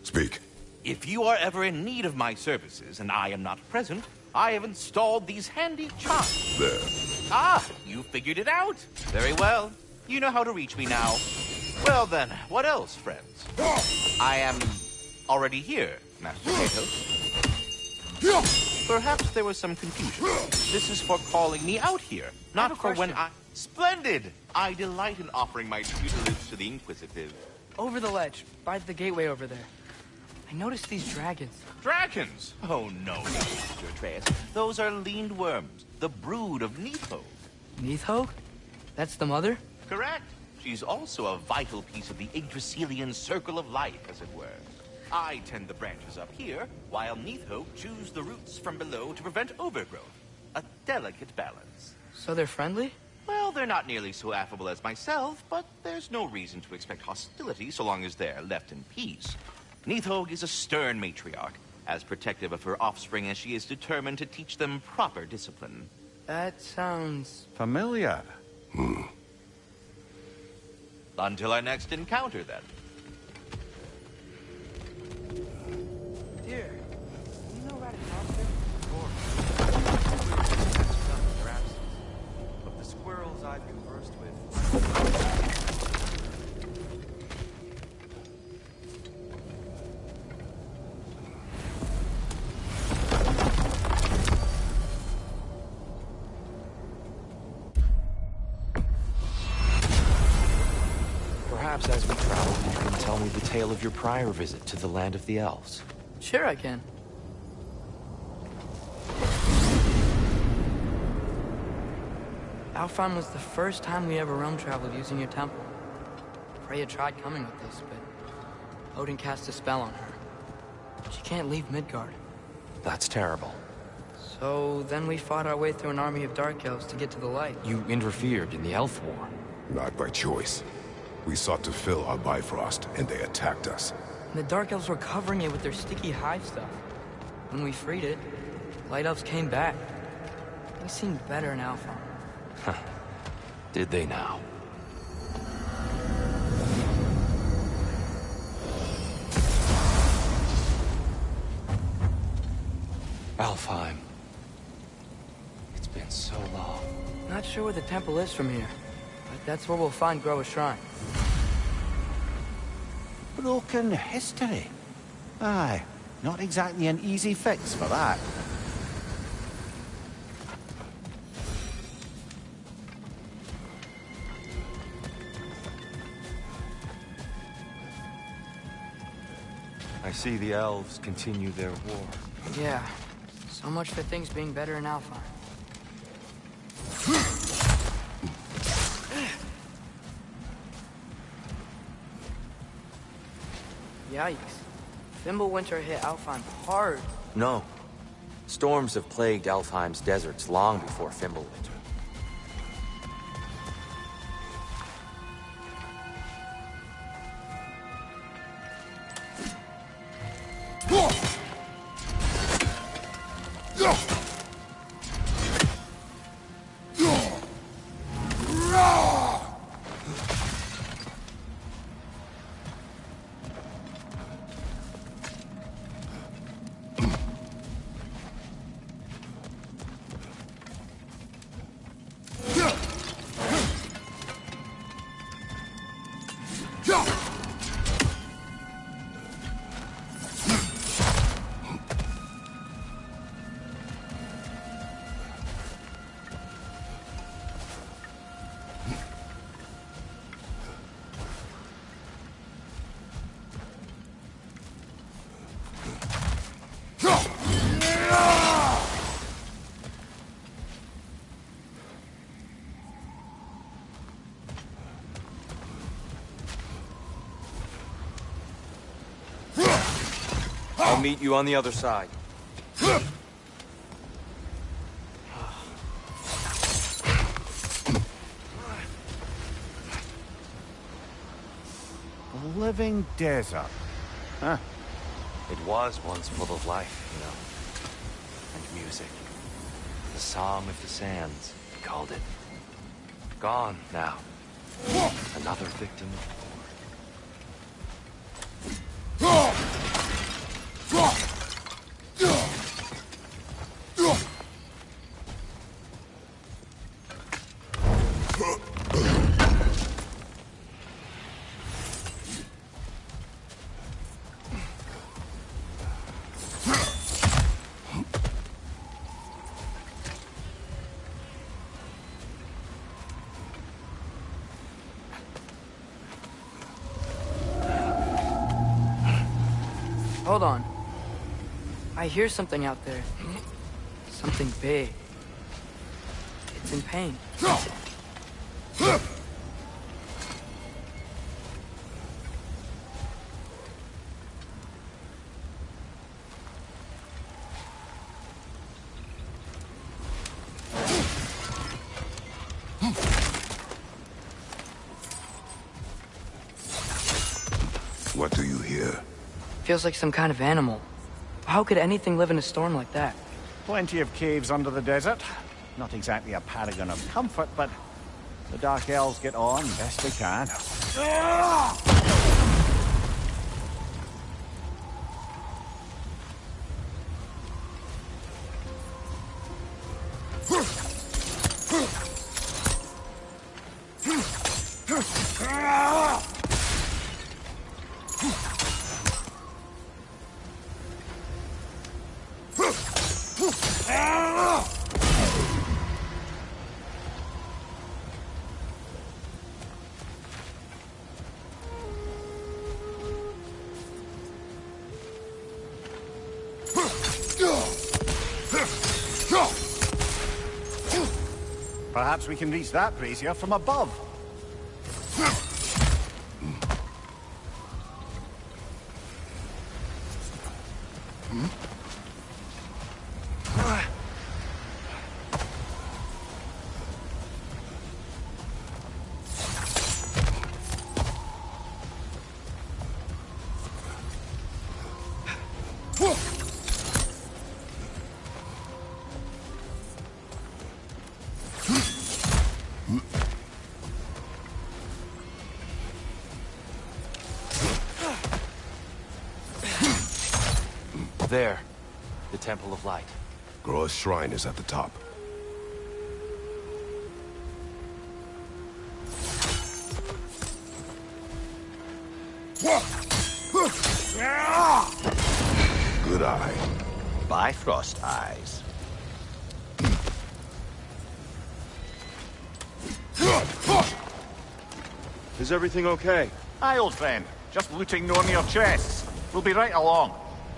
Speak. If you are ever in need of my services and I am not present, I have installed these handy charms. There. Ah, you figured it out. Very well. You know how to reach me now. Well then, what else, friends? I am already here, Master Kratos. Perhaps there was some confusion. This is for calling me out here, not for when I... Splendid! I delight in offering my tutelage to the Inquisitive. Over the ledge, by the gateway over there. I noticed these dragons. Dragons? Oh no, Mr. Atreus. Those are leaned worms, the brood of Nidhogg. Nidhogg? That's the mother? Correct. She's also a vital piece of the Yggdrasilian circle of life, as it were. I tend the branches up here, while Nidhogg chews the roots from below to prevent overgrowth. A delicate balance. So they're friendly? Well, they're not nearly so affable as myself, but there's no reason to expect hostility so long as they're left in peace. Nidhogg is a stern matriarch, as protective of her offspring as she is determined to teach them proper discipline. That sounds... familiar. Until our next encounter, then. Dear, you know Ratatoskr? Of the squirrels I've conversed with. Perhaps as we travel, you can tell me the tale of your prior visit to the land of the elves. Sure I can. Alfheim was the first time we ever realm traveled using your temple. Freya tried coming with us, but Odin cast a spell on her. She can't leave Midgard. That's terrible. So then we fought our way through an army of dark elves to get to the light. You interfered in the Elf War. Not by choice. We sought to fill our Bifrost, and they attacked us. And the dark elves were covering it with their sticky hive stuff. When we freed it, Light Elves came back. They seemed better in Alpha. Did they now? Alfheim. It's been so long. Not sure where the temple is from here, but that's where we'll find Groa's shrine. Broken history. Aye, not exactly an easy fix for that. I see the elves continue their war. Yeah, so much for things being better in Alpha. Yikes. Fimbulwinter hit Alfheim hard. No. Storms have plagued Alfheim's deserts long before Fimbulwinter. I'll meet you on the other side. A living desert. Huh. It was once full of life, you know. And music. The Song of the Sands, we called it. Gone now. Another victim of war. Hold on. I hear something out there. Something big. It's in pain. What do you hear? Feels like some kind of animal. How could anything live in a storm like that? Plenty of caves under the desert. Not exactly a paragon of comfort, but the Dark Elves get on best they can. Perhaps we can reach that brazier from above. There. The Temple of Light. Groa's shrine is at the top. Good eye. Bifrost eyes. Is everything okay? Aye, old friend. Just looting no near chests. We'll be right along.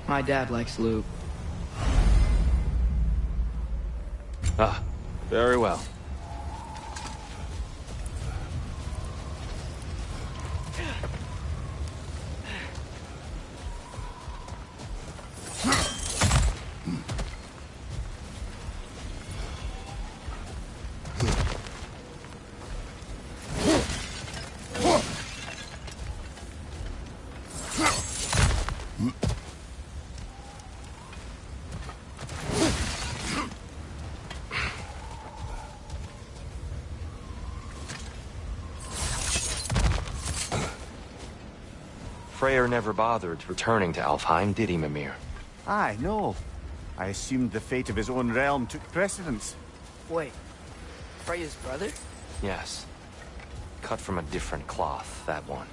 My dad likes loot. Ah, very well. Freyr never bothered returning to Alfheim, did he, Mimir? Aye, no. I assumed the fate of his own realm took precedence. Wait, Freya's brother? Yes. Cut from a different cloth, that one.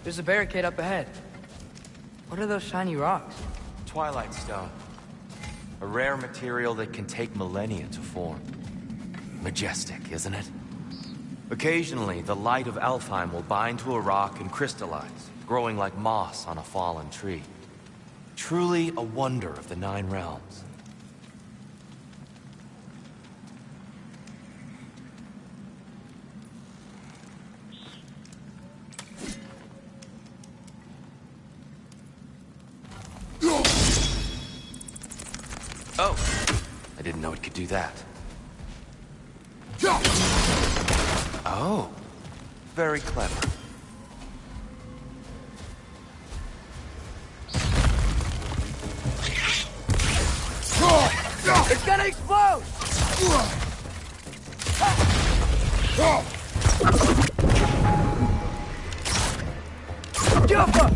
There's a barricade up ahead. What are those shiny rocks? Twilight Stone. A rare material that can take millennia to form. Majestic, isn't it? Occasionally, the light of Alfheim will bind to a rock and crystallize, growing like moss on a fallen tree. Truly a wonder of the Nine Realms. Oh, I didn't know it could do that. Oh, very clever. It's gonna explode! Jump up!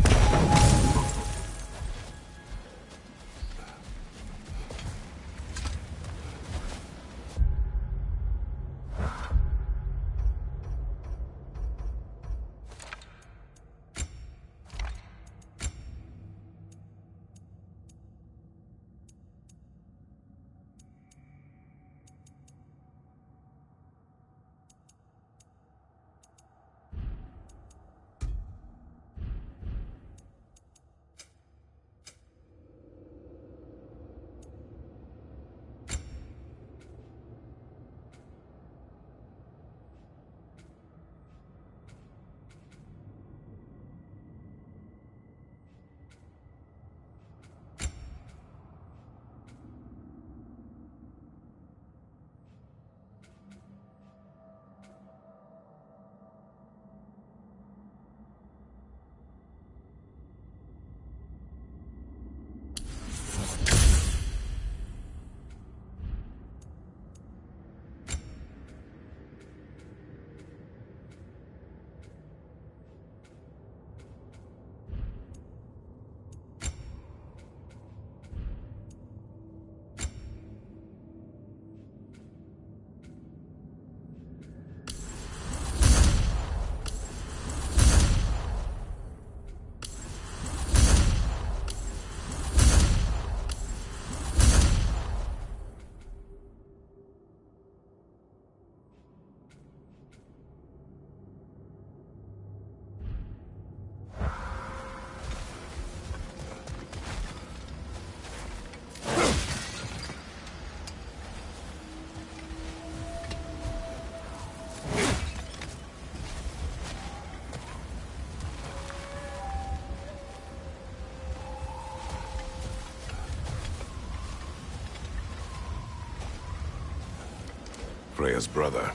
Freya's brother.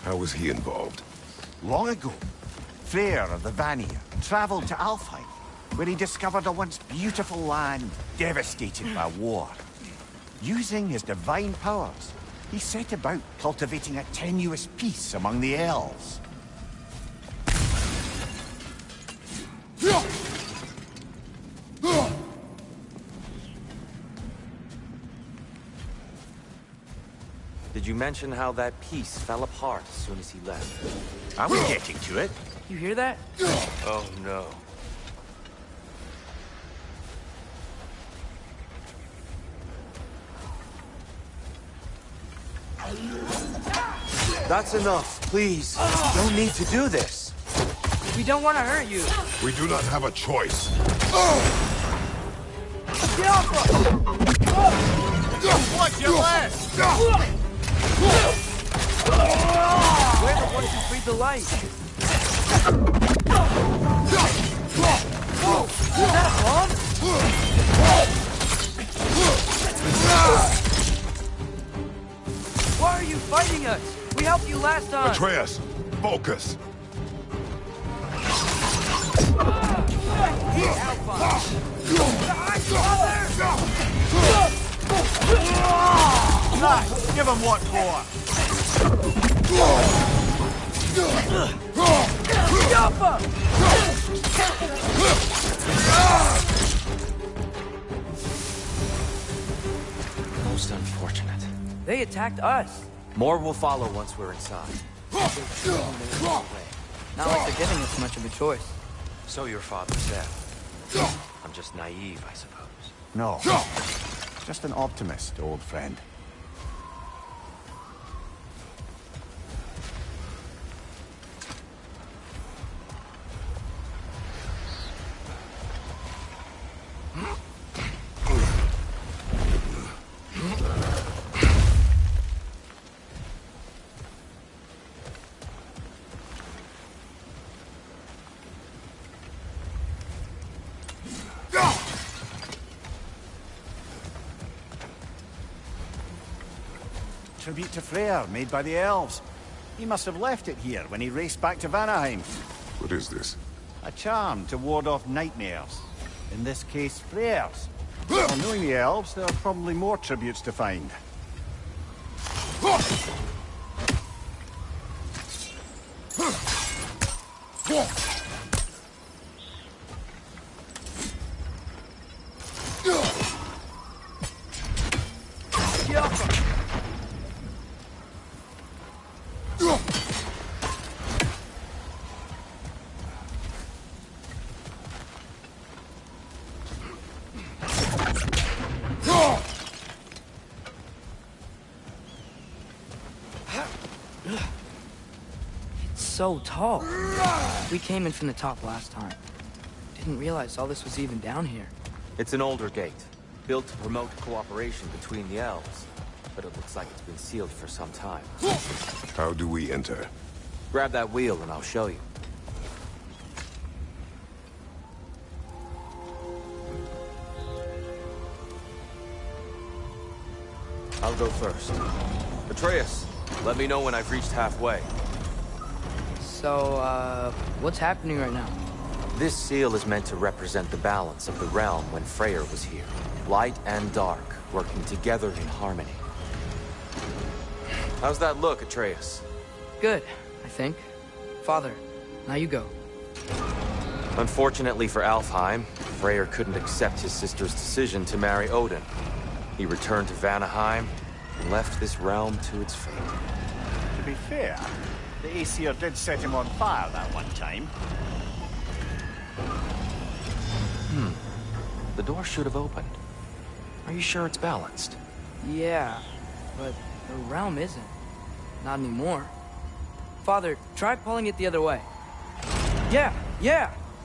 How was he involved? Long ago, Freyr of the Vanir traveled to Alfheim, where he discovered a once beautiful land devastated by war. Using his divine powers, he set about cultivating a tenuous peace among the elves. Did you mention how that piece fell apart as soon as he left? I was getting to it. You hear that? Oh no. That's enough, please. You don't need to do this. We don't want to hurt you. We do not have a choice. Get off us! Watch your left! We're the ones who freed the light. Whoa! Is that a bomb? Why are you fighting us? We helped you last time. Atreus, focus. He's Alpha. Nice! Give him what for! Alpha! Most unfortunate. They attacked us. More will follow once we're inside. Not like they're giving us much of a choice. So your father said. I'm just naive, I suppose. No. Just an optimist, old friend. Tribute to Freyr, made by the elves. He must have left it here when he raced back to Vanaheim. What is this? A charm to ward off nightmares. In this case, Freyr's. Well, knowing the elves, there are probably more tributes to find. So tall. We came in from the top last time. Didn't realize all this was even down here. It's an older gate, built to promote cooperation between the elves. But it looks like it's been sealed for some time. How do we enter? Grab that wheel and I'll show you. I'll go first. Atreus, let me know when I've reached halfway. So, what's happening right now? This seal is meant to represent the balance of the realm when Freyr was here. Light and dark, working together in harmony. How's that look, Atreus? Good, I think. Father, now you go. Unfortunately for Alfheim, Freyr couldn't accept his sister's decision to marry Odin. He returned to Vanaheim and left this realm to its fate. To be fair, the Aesir did set him on fire that one time. The door should have opened. Are you sure it's balanced? Yeah, but the realm isn't. Not anymore. Father, try pulling it the other way. Yeah!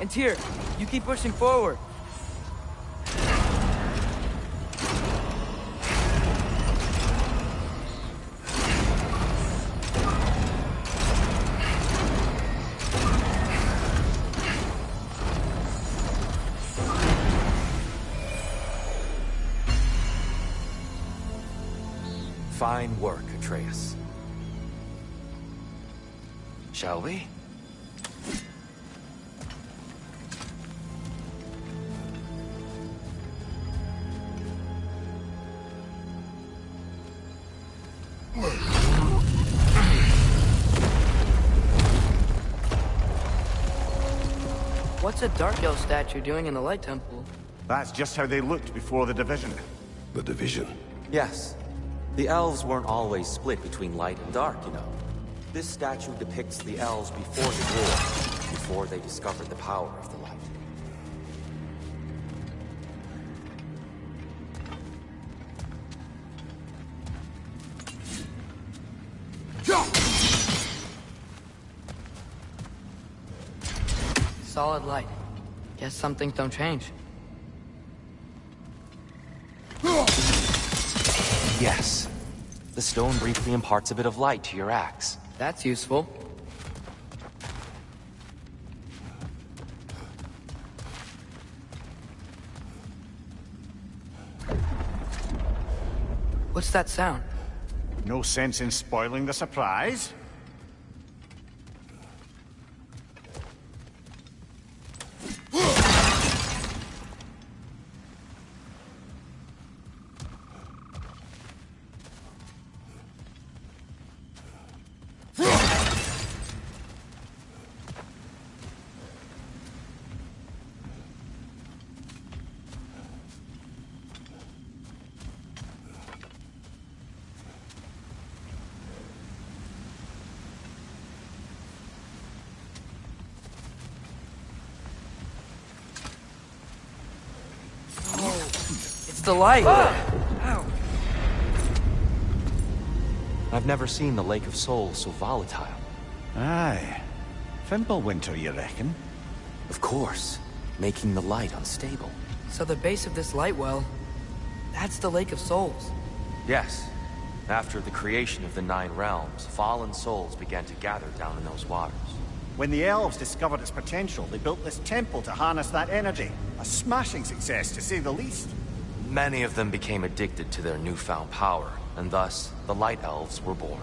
And Tyr, you keep pushing forward. Fine work, Atreus. Shall we? What's a Dark Elf statue doing in the Light Temple? That's just how they looked before the division. The division. Yes. The elves weren't always split between light and dark, you know. This statue depicts the elves before the war, before they discovered the power of the light. Solid light. Guess some things don't change. Yes. The stone briefly imparts a bit of light to your axe. That's useful. What's that sound? No sense in spoiling the surprise. The light! Ow. I've never seen the Lake of Souls so volatile. Aye. Fimbulwinter, you reckon? Of course. Making the light unstable. So the base of this light well, that's the Lake of Souls. Yes. After the creation of the Nine Realms, fallen souls began to gather down in those waters. When the elves discovered its potential, they built this temple to harness that energy. A smashing success, to say the least. Many of them became addicted to their newfound power, and thus, the Light Elves were born.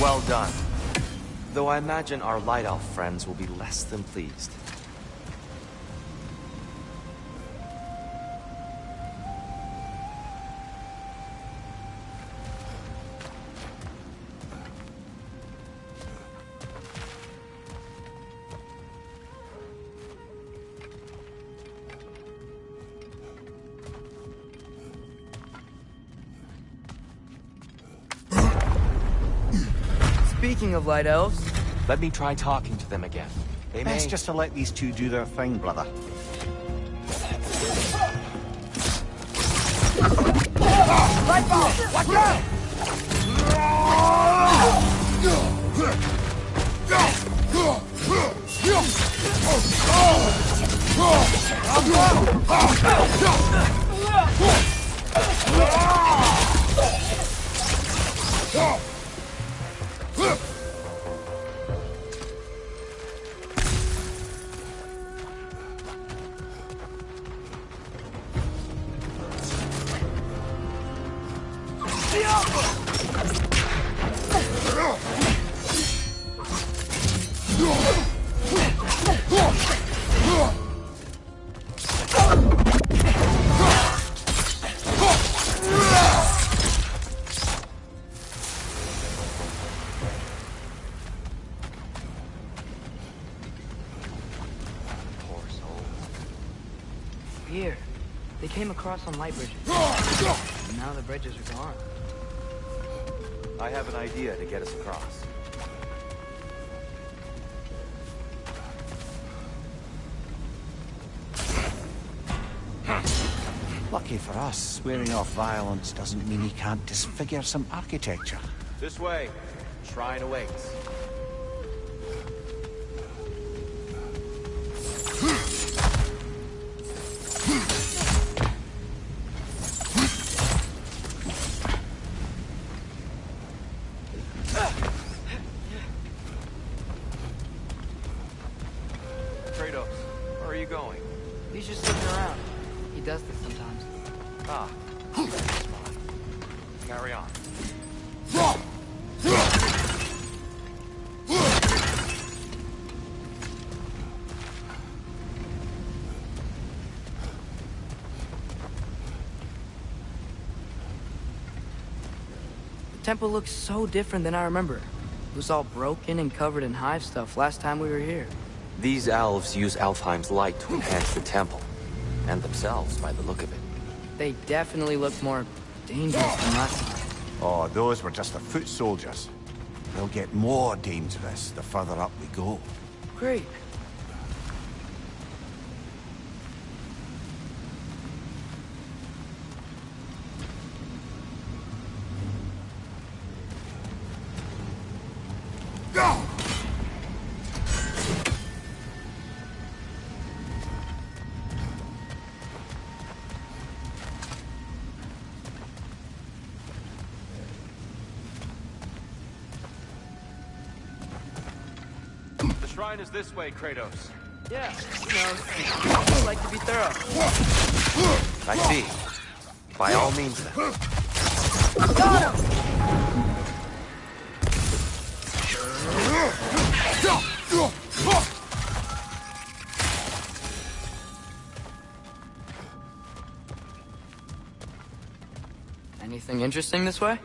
Well done. Though I imagine our Light Elf friends will be less than pleased. Speaking of Light Elves... Let me try talking to them again. They may... Best just to let these two do their thing, brother. Lightball! Watch out! here. They came across on light bridges. And now the bridges are gone. I have an idea to get us across. Lucky for us, swearing off violence doesn't mean he can't disfigure some architecture. This way. Shrine awaits. Kratos, where are you going? He's just looking around. He does this sometimes. Ah, carry on. The temple looks so different than I remember. It was all broken and covered in hive stuff last time we were here. These elves use Alfheim's light to enhance the temple. And themselves, by the look of it. They definitely look more dangerous than last time. Oh, those were just the foot soldiers. They'll get more dangerous the further up we go. Great. The shrine is this way, Kratos. Yeah, I like to be thorough. I see. By all means, then. Got him! Anything interesting this way?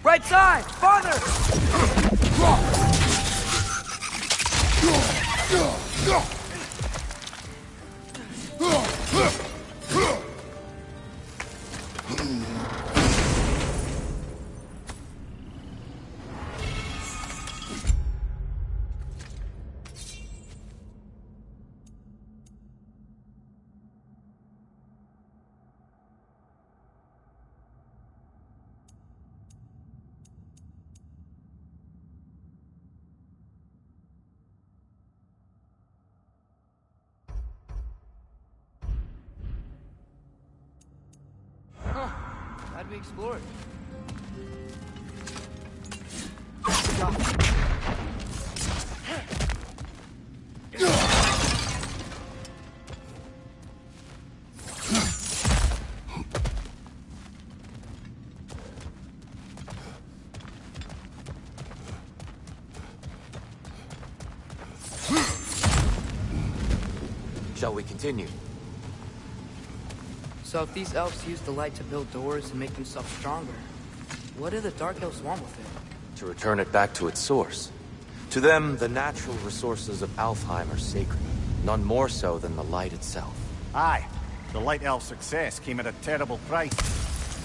Right side! Farther! Glad we explored. Shall we continue? So if these elves use the light to build doors and make themselves stronger, what do the Dark Elves want with it? To return it back to its source. To them, the natural resources of Alfheim are sacred. None more so than the light itself. Aye. The Light Elf's success came at a terrible price.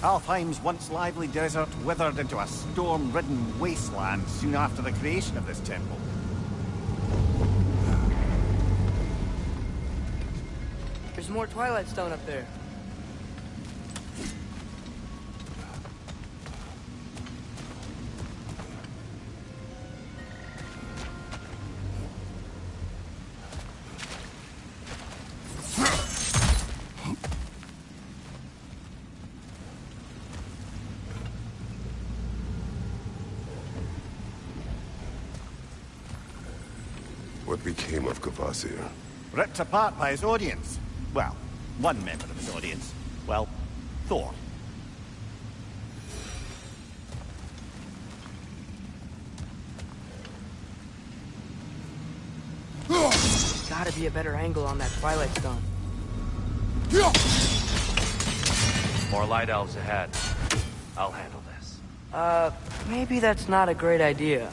Alfheim's once lively desert withered into a storm-ridden wasteland soon after the creation of this temple. There's more Twilight Stone up there. What became of Kvasir? Ripped apart by his audience. Well, one member of his audience. Well, Thor. There's gotta be a better angle on that Twilight Stone. More light elves ahead. I'll handle this. Maybe that's not a great idea.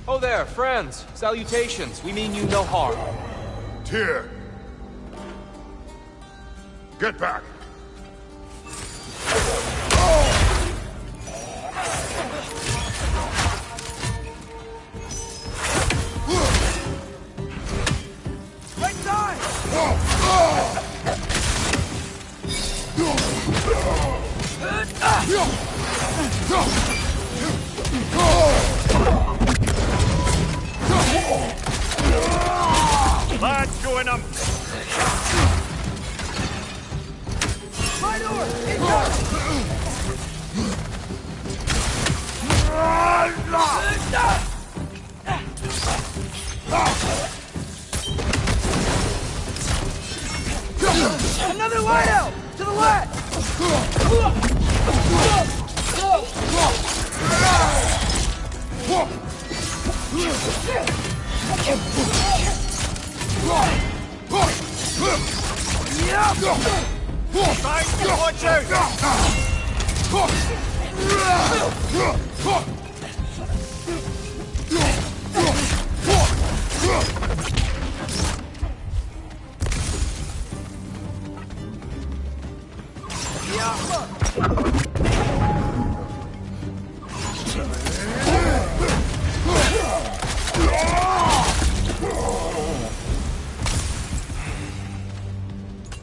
Oh there, friends! Salutations! We mean you no harm. Tyr! Get back! Right side! Lads, join them! My door! Another light out! To the left! Watch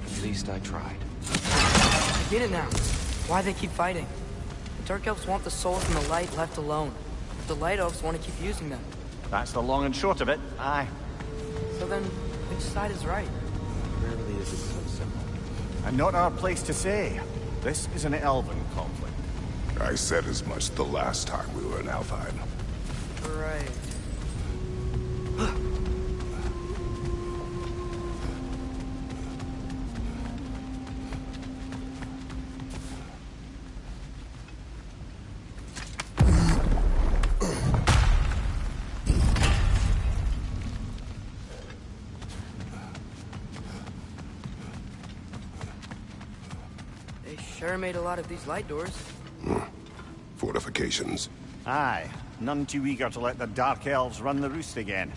At least I tried. I get it now. Why they keep fighting. The Dark Elves want the soul from the light left alone. But the Light Elves want to keep using them. That's the long and short of it, aye. So then, which side is right? Rarely is it so simple. And not our place to say. This is an elven conflict. I said as much the last time we were in Alfheim. Right. They sure made a lot of these light doors. Fortifications. Aye, none too eager to let the Dark Elves run the roost again.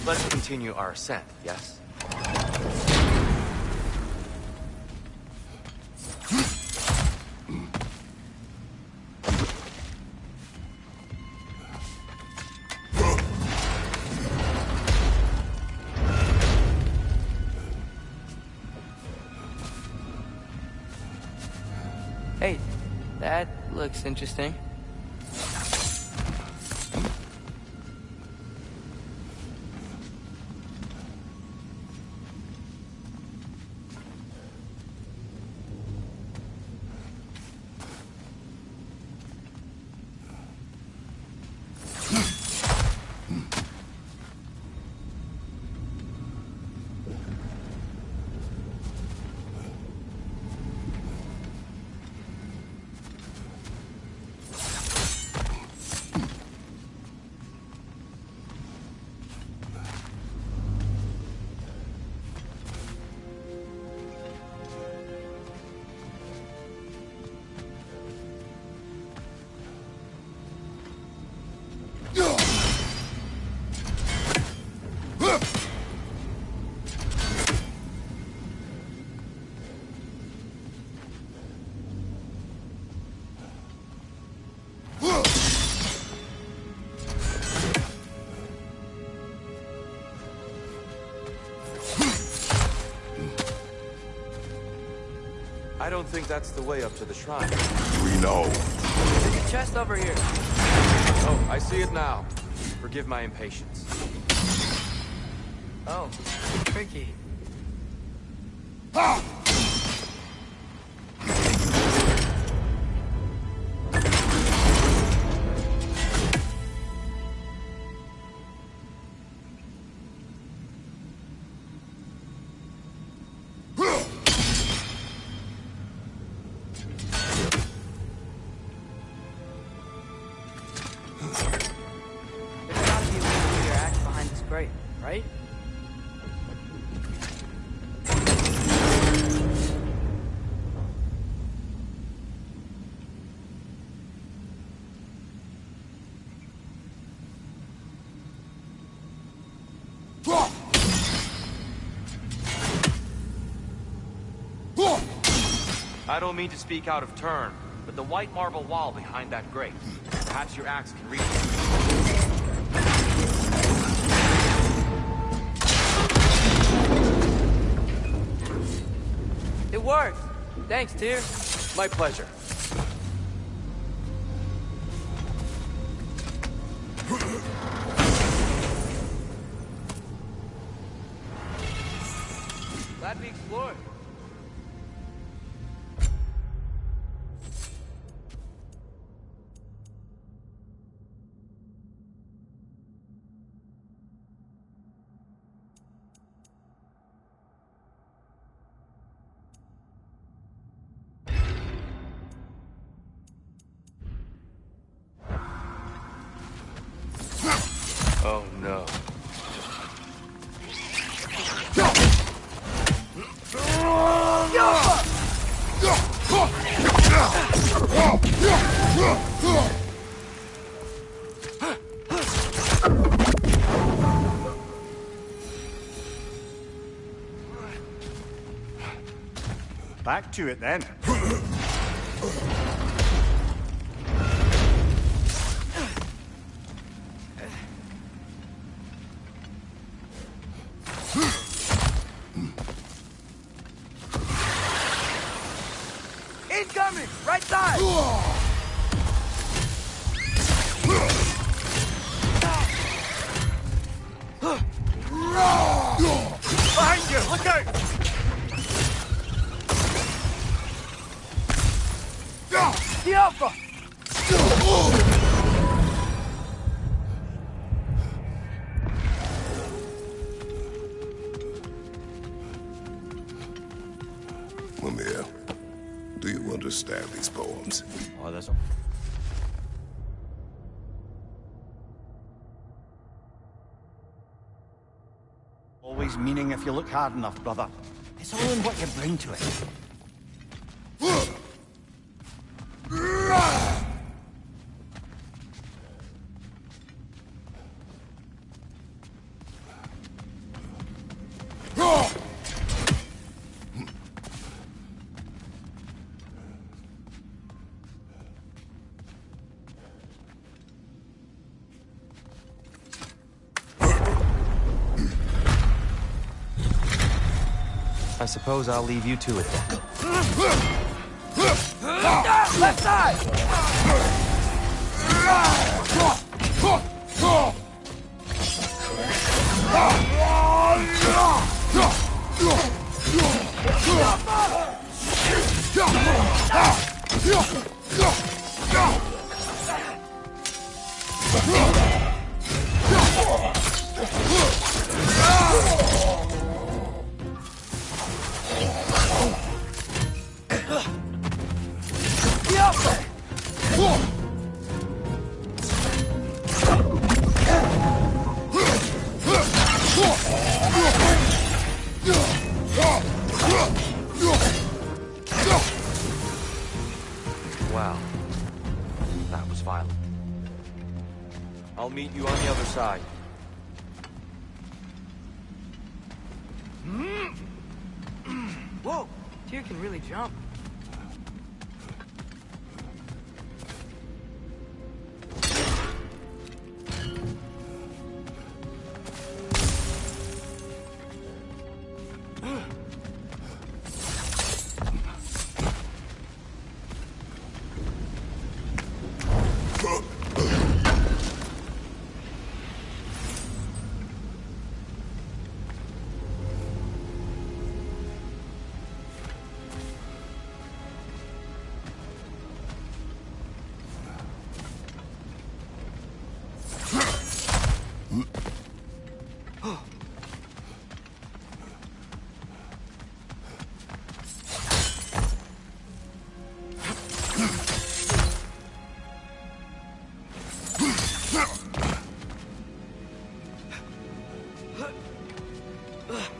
Let's continue our ascent, yes? Hey, that looks interesting. I don't think that's the way up to the shrine. We know. There's a chest over here. Oh, I see it now. Forgive my impatience. Oh, tricky. Right? I don't mean to speak out of turn, but the white marble wall behind that grate. Perhaps your axe can reach it. It works. Thanks, Tyr. My pleasure. Glad we explored. Oh no. Back to it then. Incoming! Right side! Behind you! Look out! The Alpha! Mimir, do you understand these poems? Oh, there's always meaning if you look hard enough, brother. It's all in what you bring to it. I suppose I'll leave you to it then. Left side! Wow. That was violent. I'll meet you on the other side. Whoa! Tyr can really jump.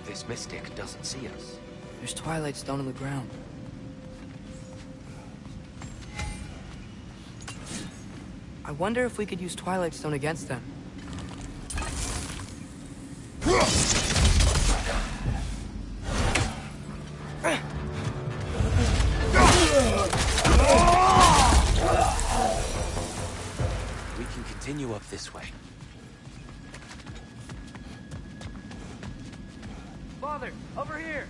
This mystic doesn't see us. There's Twilight Stone on the ground. I wonder if we could use Twilight Stone against them. We can continue up this way. Father, over here!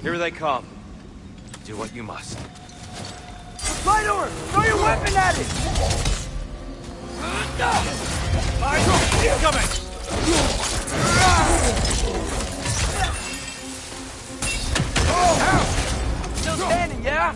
Here they come. Do what you must. Fly to her! Throw your weapon at it! Keep coming! Still standing, yeah?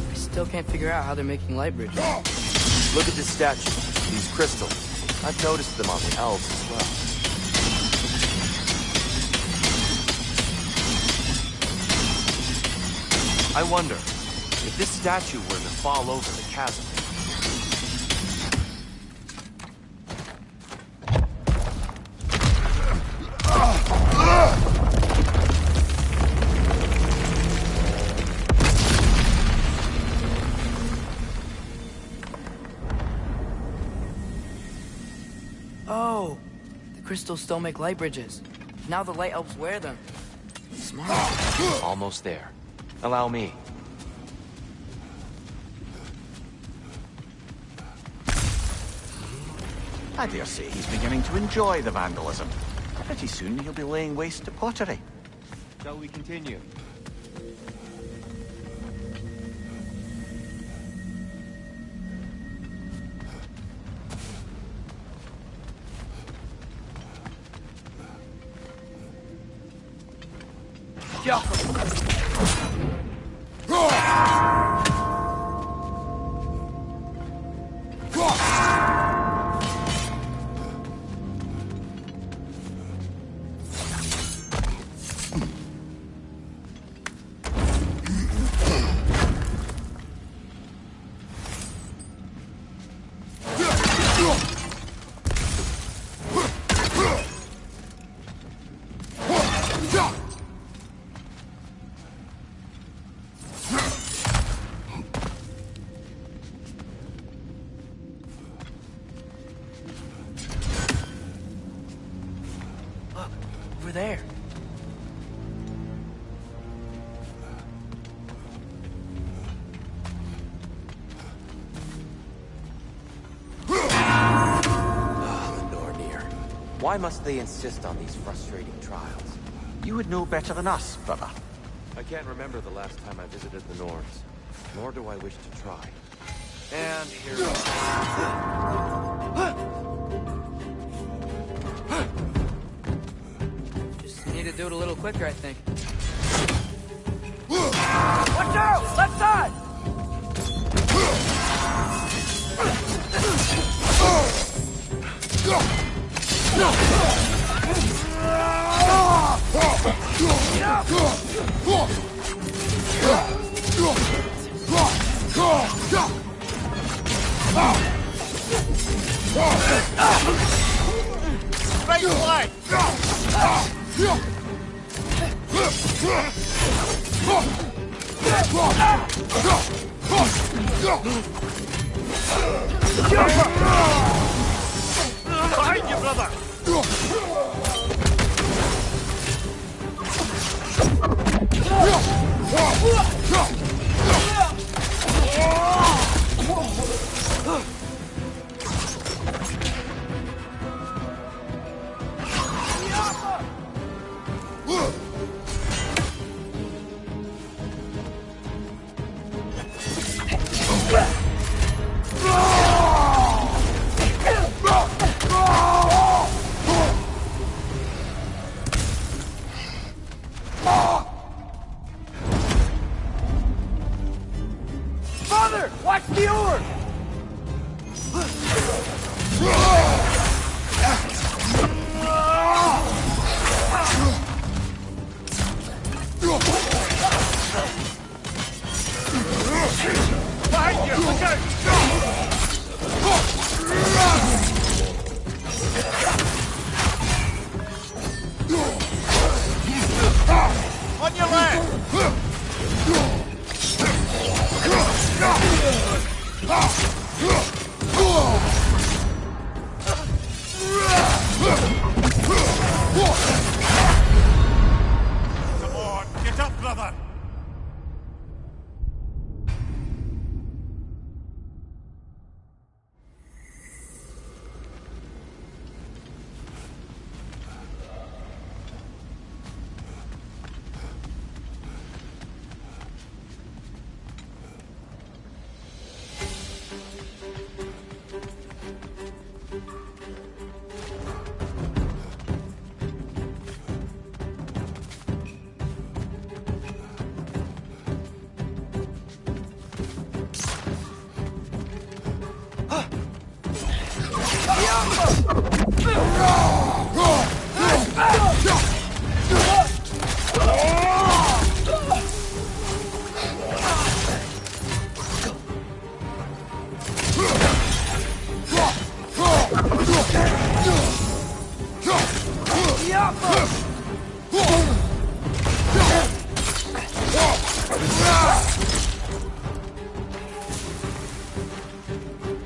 I still can't figure out how they're making light bridges. Look at this statue. These crystals. I've noticed them on the elves as well. I wonder, if this statue were to fall over the chasm, Oh, the crystals still make light bridges. Now the light elves wear them. Smart. Almost there. Allow me. I dare say he's beginning to enjoy the vandalism. Pretty soon he'll be laying waste to pottery. Shall we continue? Over there. Why must they insist on these frustrating trials? You would know better than us, brother. I can't remember the last time I visited the Norns, nor do I wish to try. And here we are. Just need to do it a little quicker, I think. Watch out! Left side! Right leg! Behind you, brother! Father, watch the orb! Behind you! Look out! On your left! Come on, get up, brother!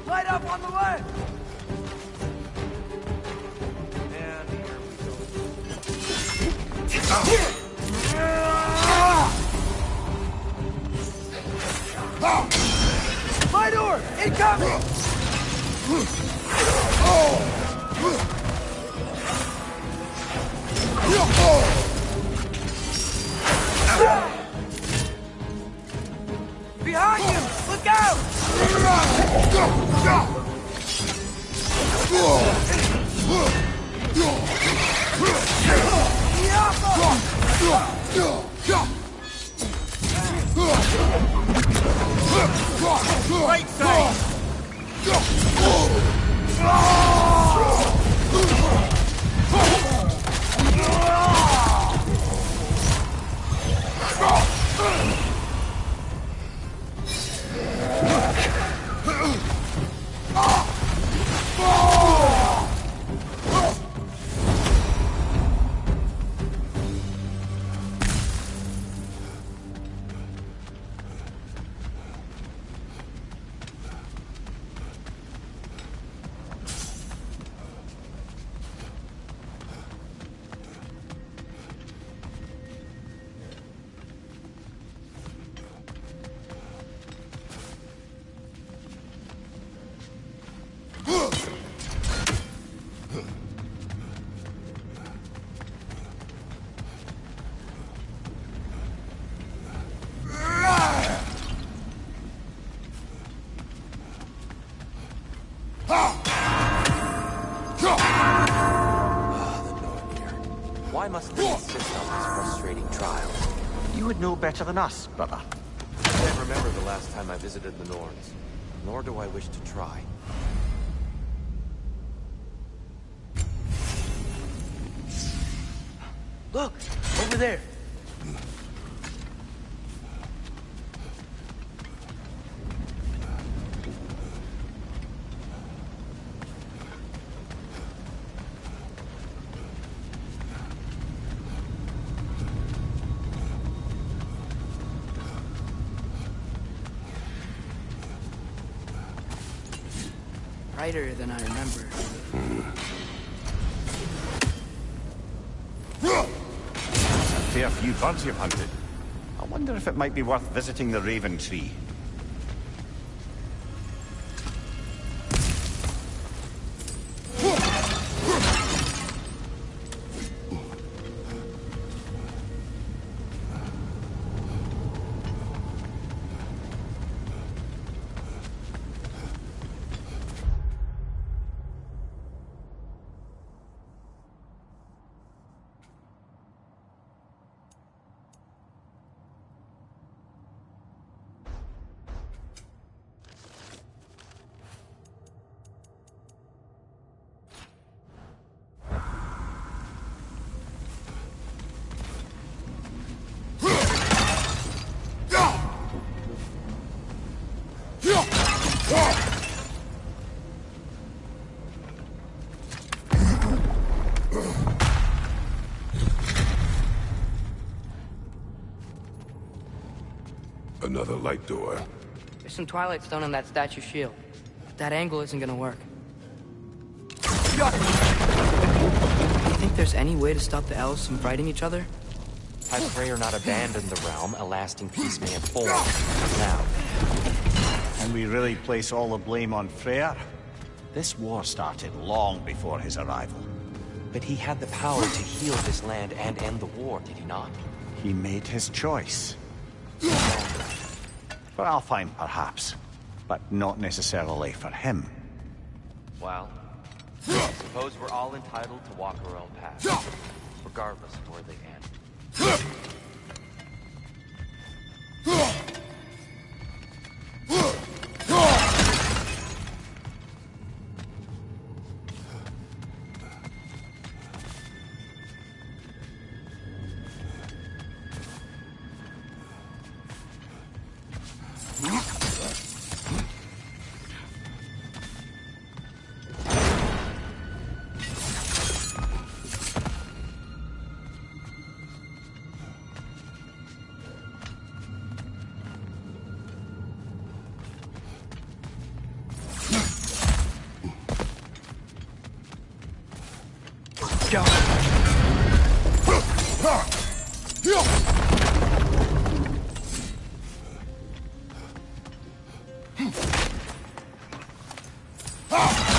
Light up on the left! My door! Incoming! Behind you! Look out! Right side! Why must they insist on these frustrating trials? You would know better than us, brother. I can't remember the last time I visited the Norns, nor do I wish to try. Look! Over there! Brighter than I remember. A fair few birds you've hunted. I wonder if it might be worth visiting the Raven Tree. Another light door. There's some Twilight Stone on that statue shield. But that angle isn't gonna work. Do you think there's any way to stop the elves from fighting each other? I pray or not abandon the realm, a lasting peace may have formed. Now, Can we really place all the blame on Freyr? This war started long before his arrival. but he had the power to heal this land and end the war, did he not? He made his choice. For Alfheim, perhaps, but not necessarily for him. Well, I suppose we're all entitled to walk our own path, regardless of where they end. Go. Aha!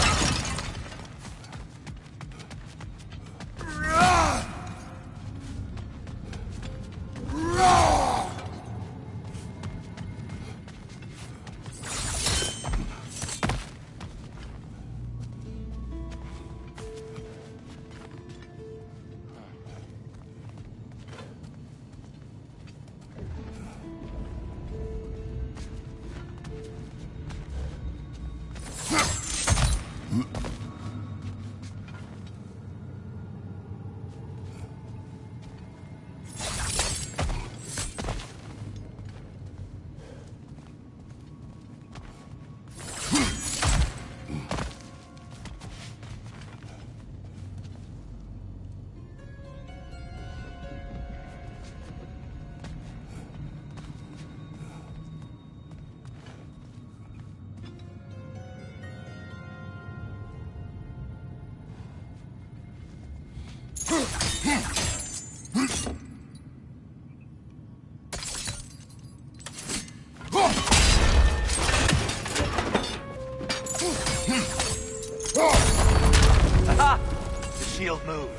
The shield moved.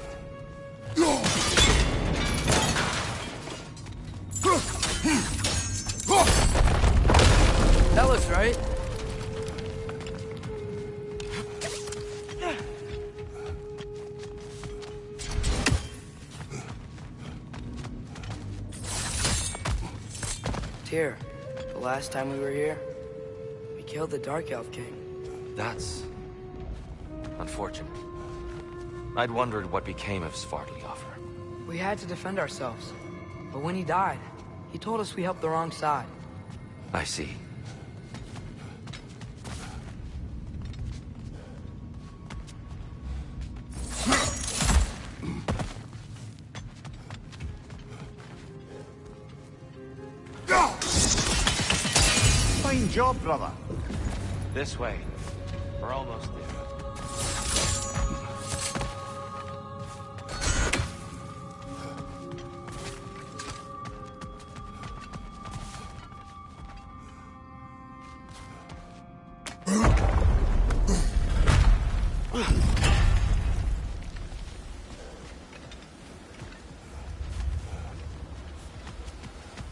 That looks right. Tyr, the last time we were here, we killed the Dark Elf King. That's unfortunate. I'd wondered what became of Svartalfr. We had to defend ourselves. But when he died, he told us we helped the wrong side. I see. Fine job, brother. This way. We're almost there.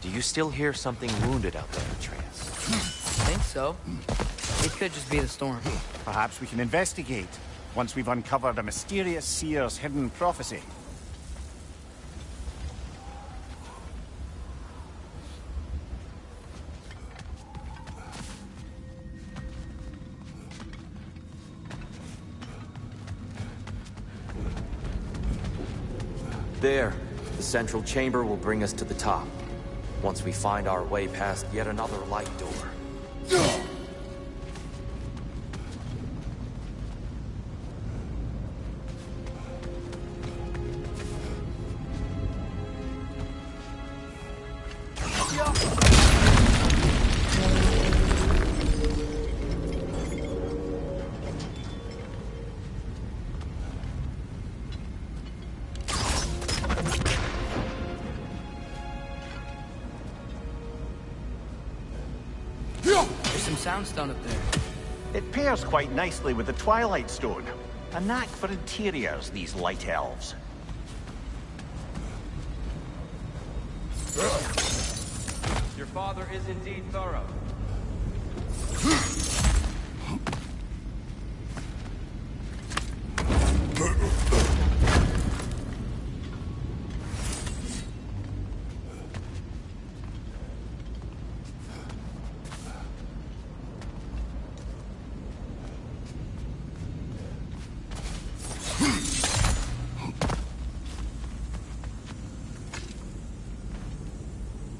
Do you still hear something wounded out there, Atreus? I think so. It could just be the storm. Perhaps we can investigate, once we've uncovered a mysterious seer's hidden prophecy. There. The central chamber will bring us to the top. Once we find our way past yet another light door. There's some soundstone up there. It pairs quite nicely with the Twilight Stone. A knack for interiors, these light elves. Your father is indeed thorough.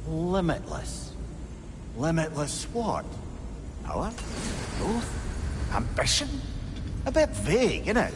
Limitless. Limitless what? Power? Growth? Ambition? A bit vague, innit?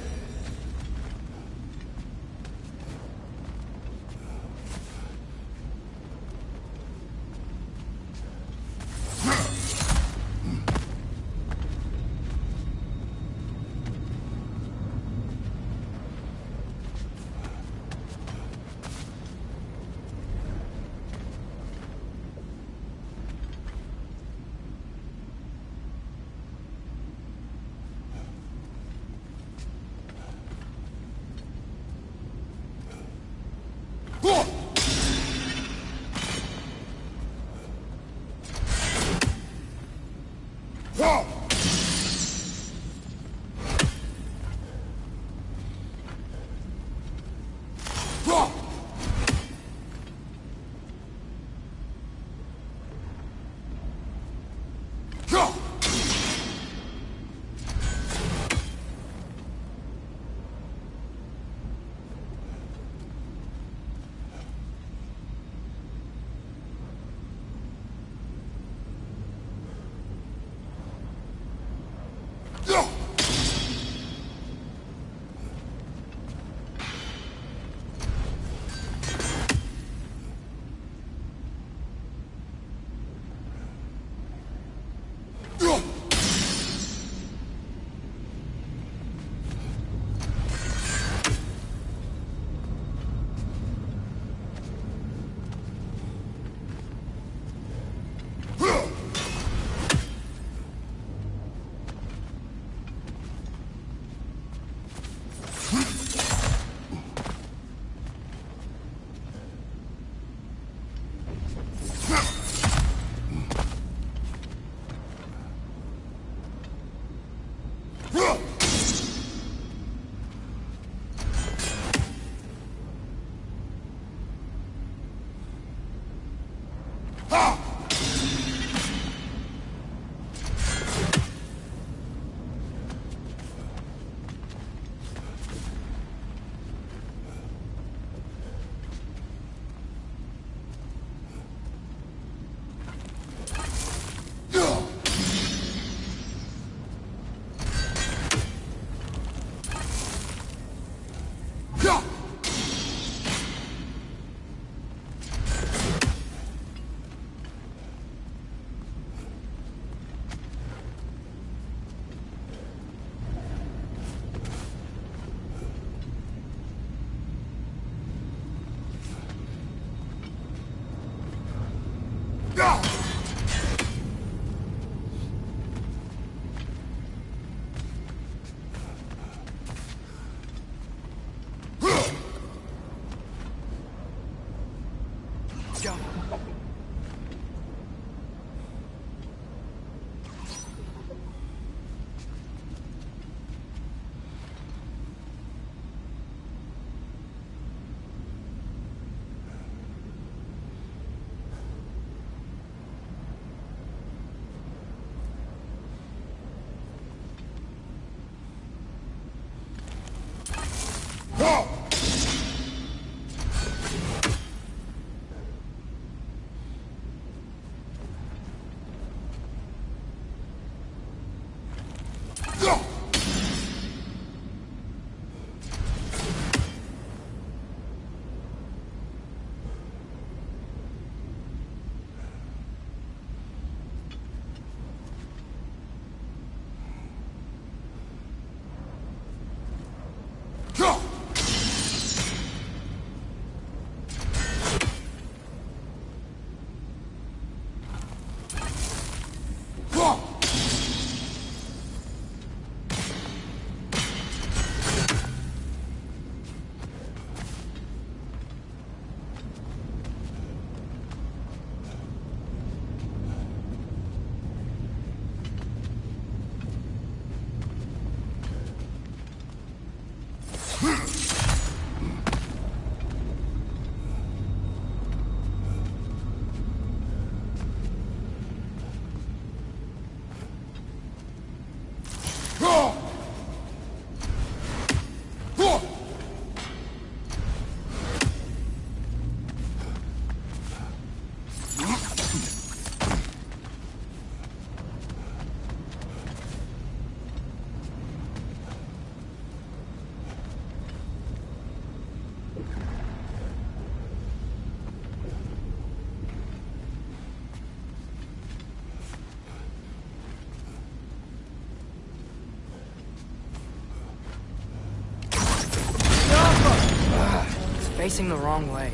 Facing the wrong way.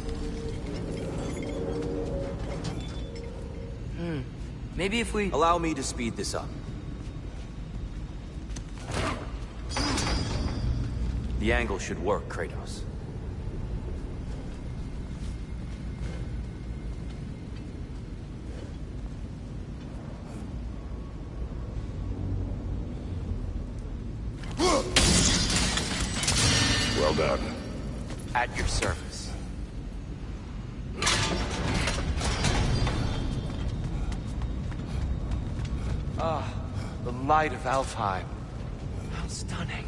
Maybe if we... Allow me to speed this up. The angle should work, Kratos. Well done. At your service. Ah, the light of Alfheim. How stunning.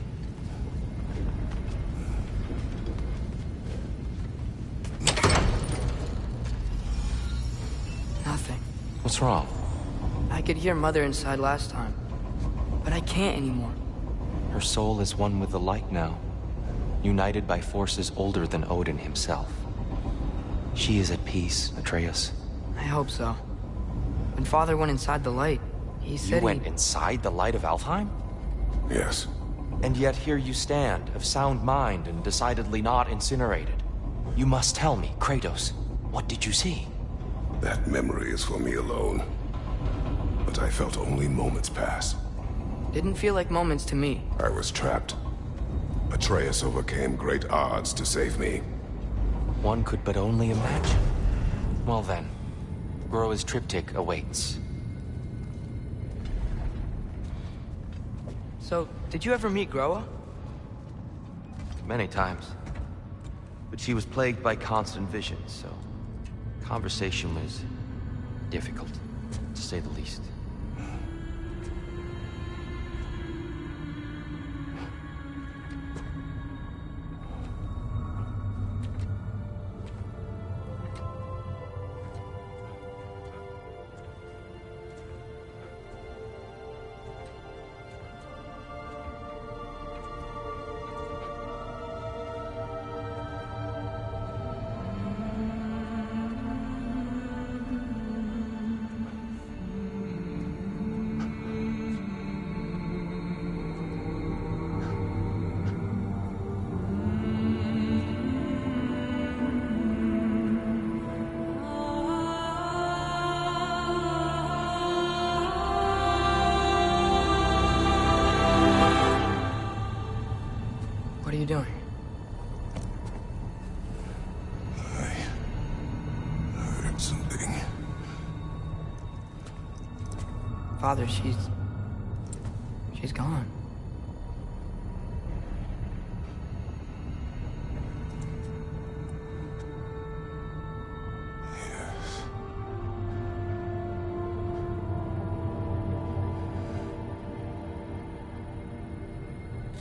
Nothing. What's wrong? I could hear Mother inside last time, but I can't anymore. Her soul is one with the light now, united by forces older than Odin himself. She is at peace, Atreus. I hope so. When Father went inside the light, he said You went inside the light of Alfheim? Yes. And yet here you stand, of sound mind and decidedly not incinerated. You must tell me, Kratos, what did you see? That memory is for me alone. But I felt only moments pass. Didn't feel like moments to me. I was trapped. Atreus overcame great odds to save me. One could but only imagine. Well then, Groa's triptych awaits. So, did you ever meet Groa? Many times. But she was plagued by constant visions, so conversation was difficult, to say the least. What are you doing? I heard something. Father, she's gone.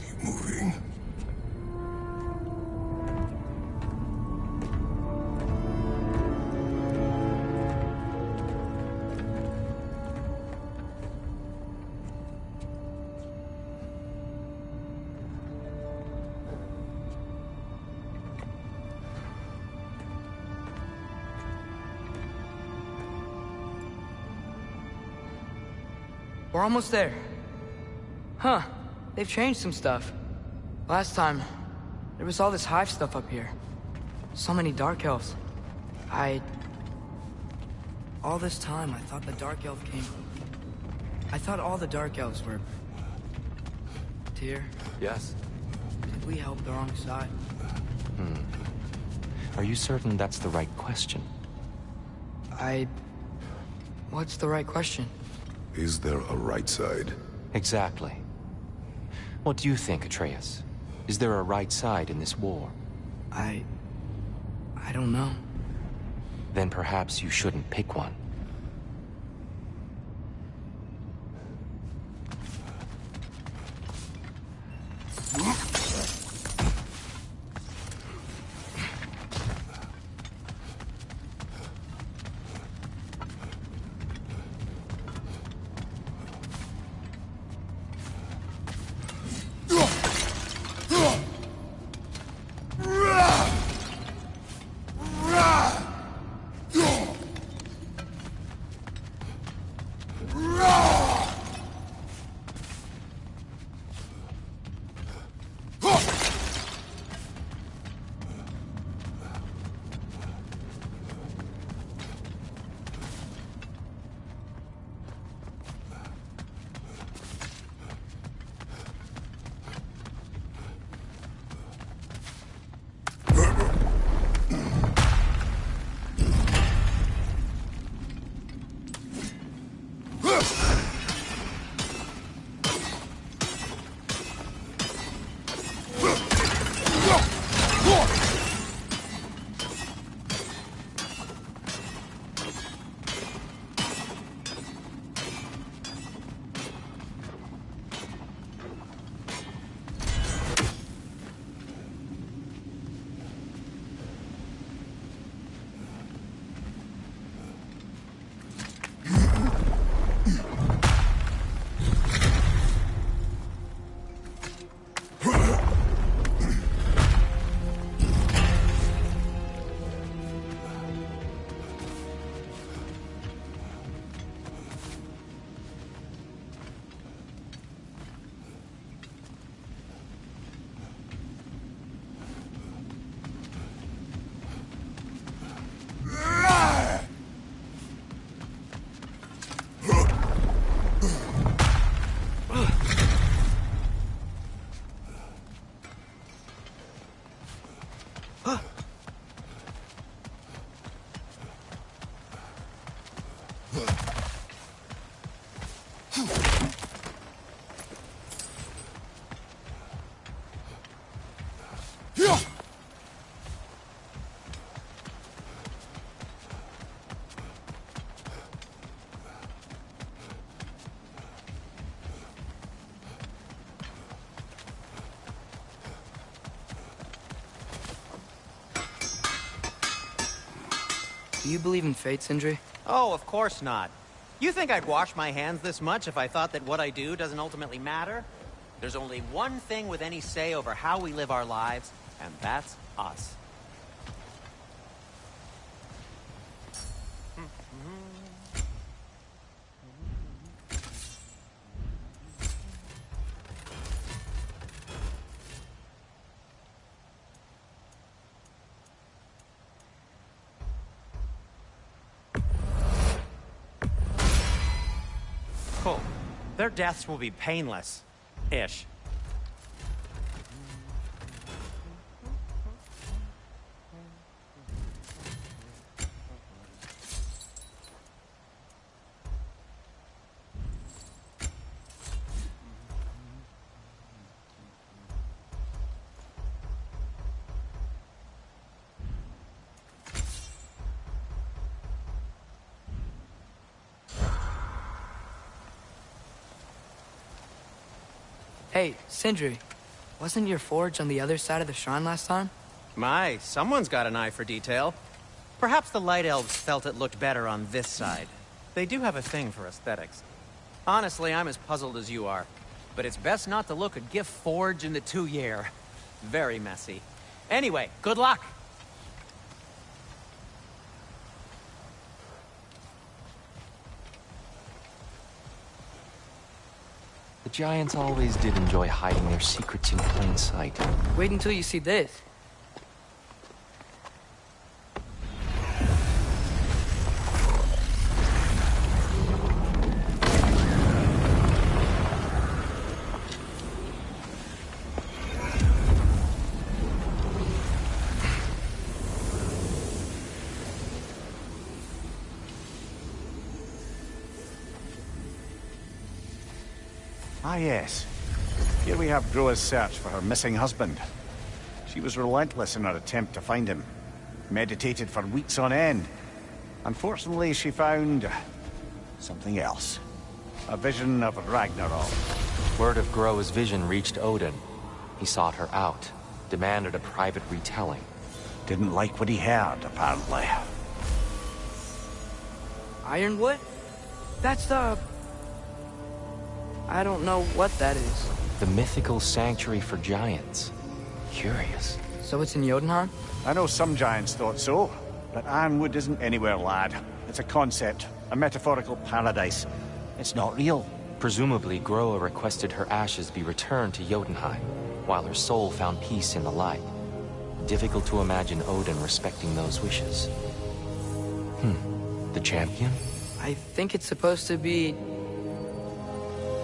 Keep moving. We're almost there. Huh. They've changed some stuff. Last time, there was all this hive stuff up here. So many Dark Elves. All this time, I thought the Dark Elf came... I thought all the Dark Elves were... Tyr, Yes? did we help the wrong side? Are you certain that's the right question? What's the right question? Is there a right side? Exactly. What do you think, Atreus? Is there a right side in this war? I don't know. Then perhaps you shouldn't pick one. Do you believe in fate, Sindri? Oh, of course not. You think I'd wash my hands this much if I thought that what I do doesn't ultimately matter? There's only one thing with any say over how we live our lives, and that's us. Cool. Their deaths will be painless-ish. Hey, Sindri, wasn't your forge on the other side of the shrine last time? My, someone's got an eye for detail. Perhaps the Light Elves felt it looked better on this side. They do have a thing for aesthetics. Honestly, I'm as puzzled as you are. But it's best not to look a gift forge in the 2-year. Very messy. Anyway, good luck! The Giants always did enjoy hiding their secrets in plain sight. Wait until you see this. Ah, yes. Here we have Groa's search for her missing husband. She was relentless in her attempt to find him. Meditated for weeks on end. Unfortunately, she found something else. A vision of Ragnarok. Word of Groa's vision reached Odin. He sought her out, demanded a private retelling. Didn't like what he heard, apparently. Ironwood? That's the... I don't know what that is. The mythical sanctuary for giants. Curious. So it's in Jotunheim? I know some giants thought so, but Ironwood isn't anywhere, lad. It's a concept, a metaphorical paradise. It's not real. Presumably, Groa requested her ashes be returned to Jotunheim, while her soul found peace in the light. Difficult to imagine Odin respecting those wishes. The champion? I think it's supposed to be...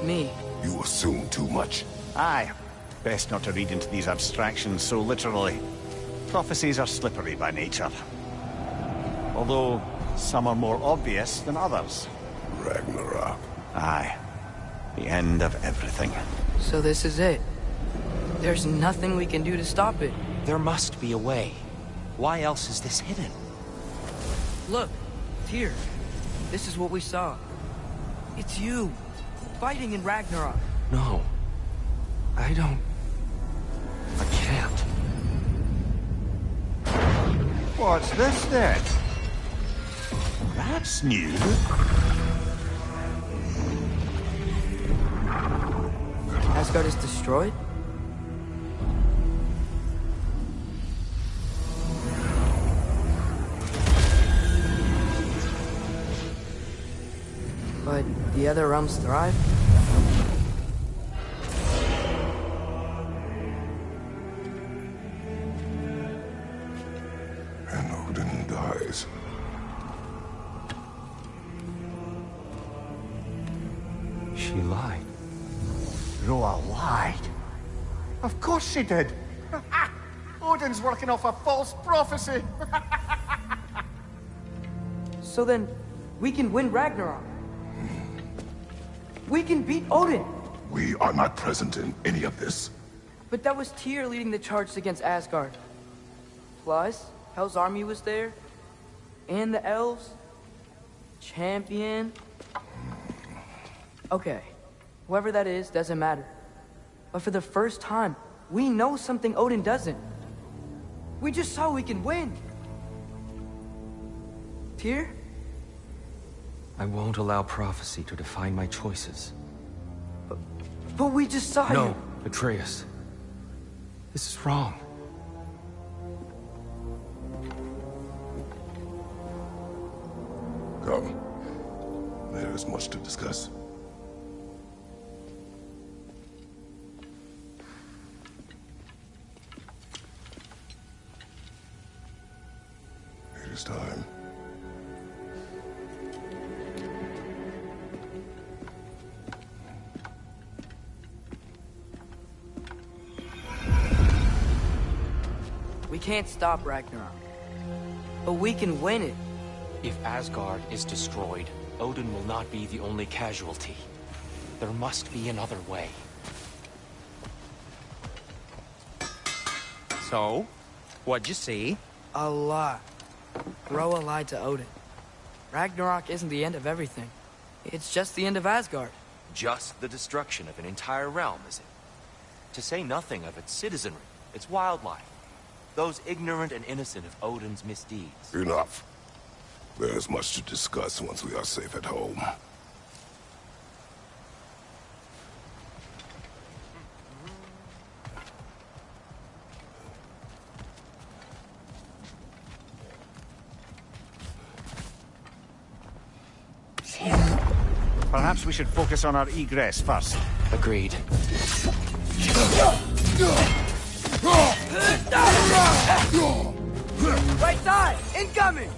me. You assume too much. Aye. Best not to read into these abstractions so literally. Prophecies are slippery by nature. Although, some are more obvious than others. Ragnarok. Aye. The end of everything. So this is it. There's nothing we can do to stop it. There must be a way. Why else is this hidden? Look, here. This is what we saw. It's you, fighting in Ragnarok. No. I don't... I can't. What's this then? That's new. Asgard is destroyed? But the other realms thrive? And Odin dies. She lied. Groa lied. Of course she did. Odin's working off a false prophecy. So then, we can win Ragnarok. We can beat Odin. We are not present in any of this. But that was Tyr leading the charge against Asgard. Plus, Hell's army was there. And the elves. Champion. Okay. Whoever that is, doesn't matter. But for the first time, we know something Odin doesn't. We just saw we can win. Tyr? I won't allow prophecy to define my choices. But we just saw No, you. Atreus. This is wrong. Come. There is much to discuss. It is time. We can't stop Ragnarok. But we can win it. If Asgard is destroyed, Odin will not be the only casualty. There must be another way. So, what'd you see? A lot. Groa lied to Odin. Ragnarok isn't the end of everything. It's just the end of Asgard. Just the destruction of an entire realm, is it? To say nothing of its citizenry, its wildlife. Those ignorant and innocent of Odin's misdeeds. Enough. There is much to discuss once we are safe at home. Perhaps we should focus on our egress first. Agreed. Right side! Incoming!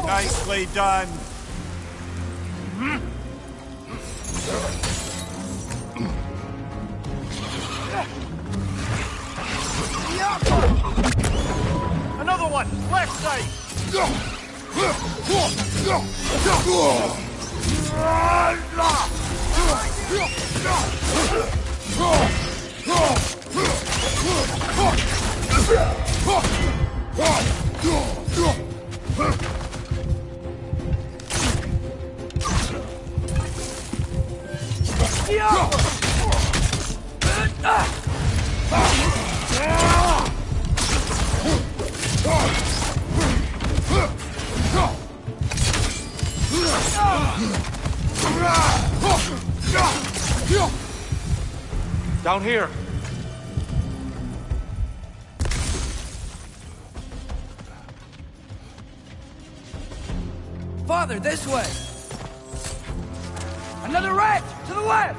Nicely done. Another one! Left side! Down here. Father, this way! Another rat! To the left!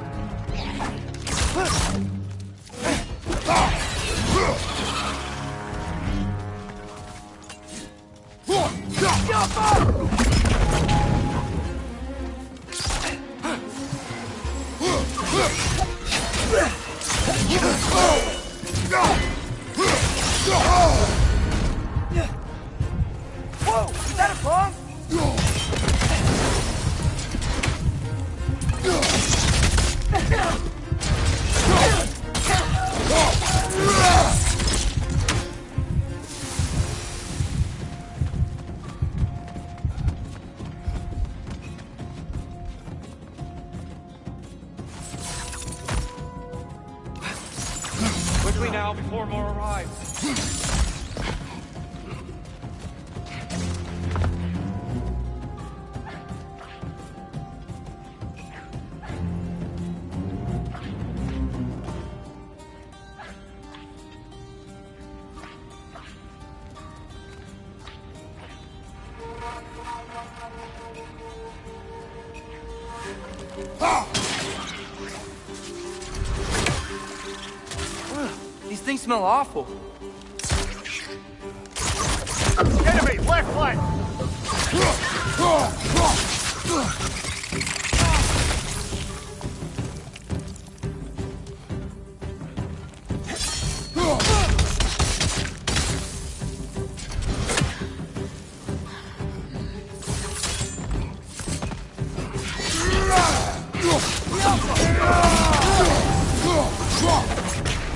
Whoa! Is that a bomb? Quickly now, before more arrive. These things smell awful. Enemy! Left flank!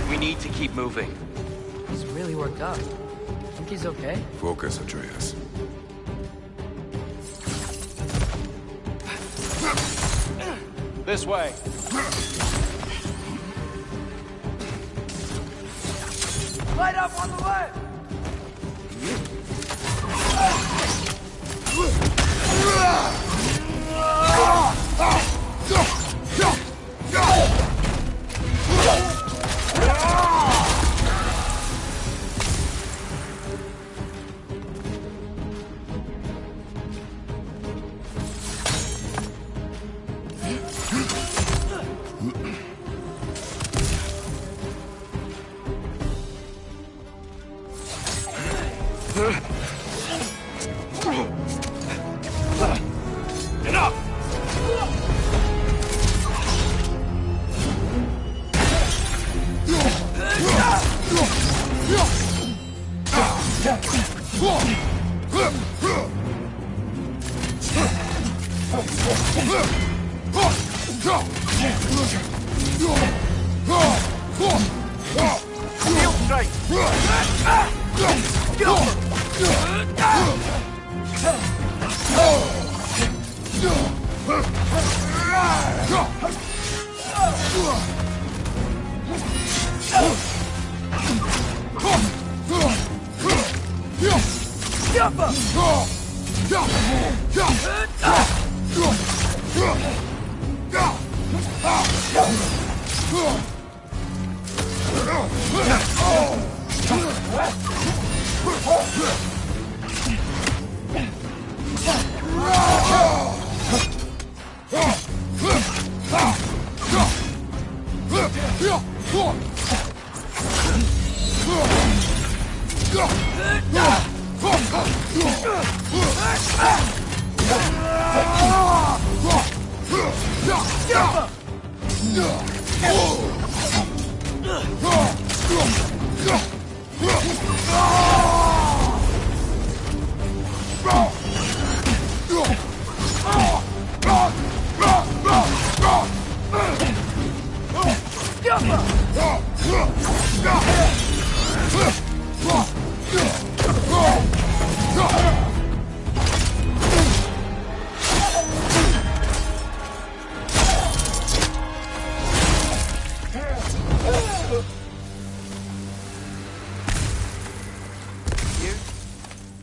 We need to keep moving. He's really worked up. Think he's okay? Focus, Atreus. This way. Light up on the left!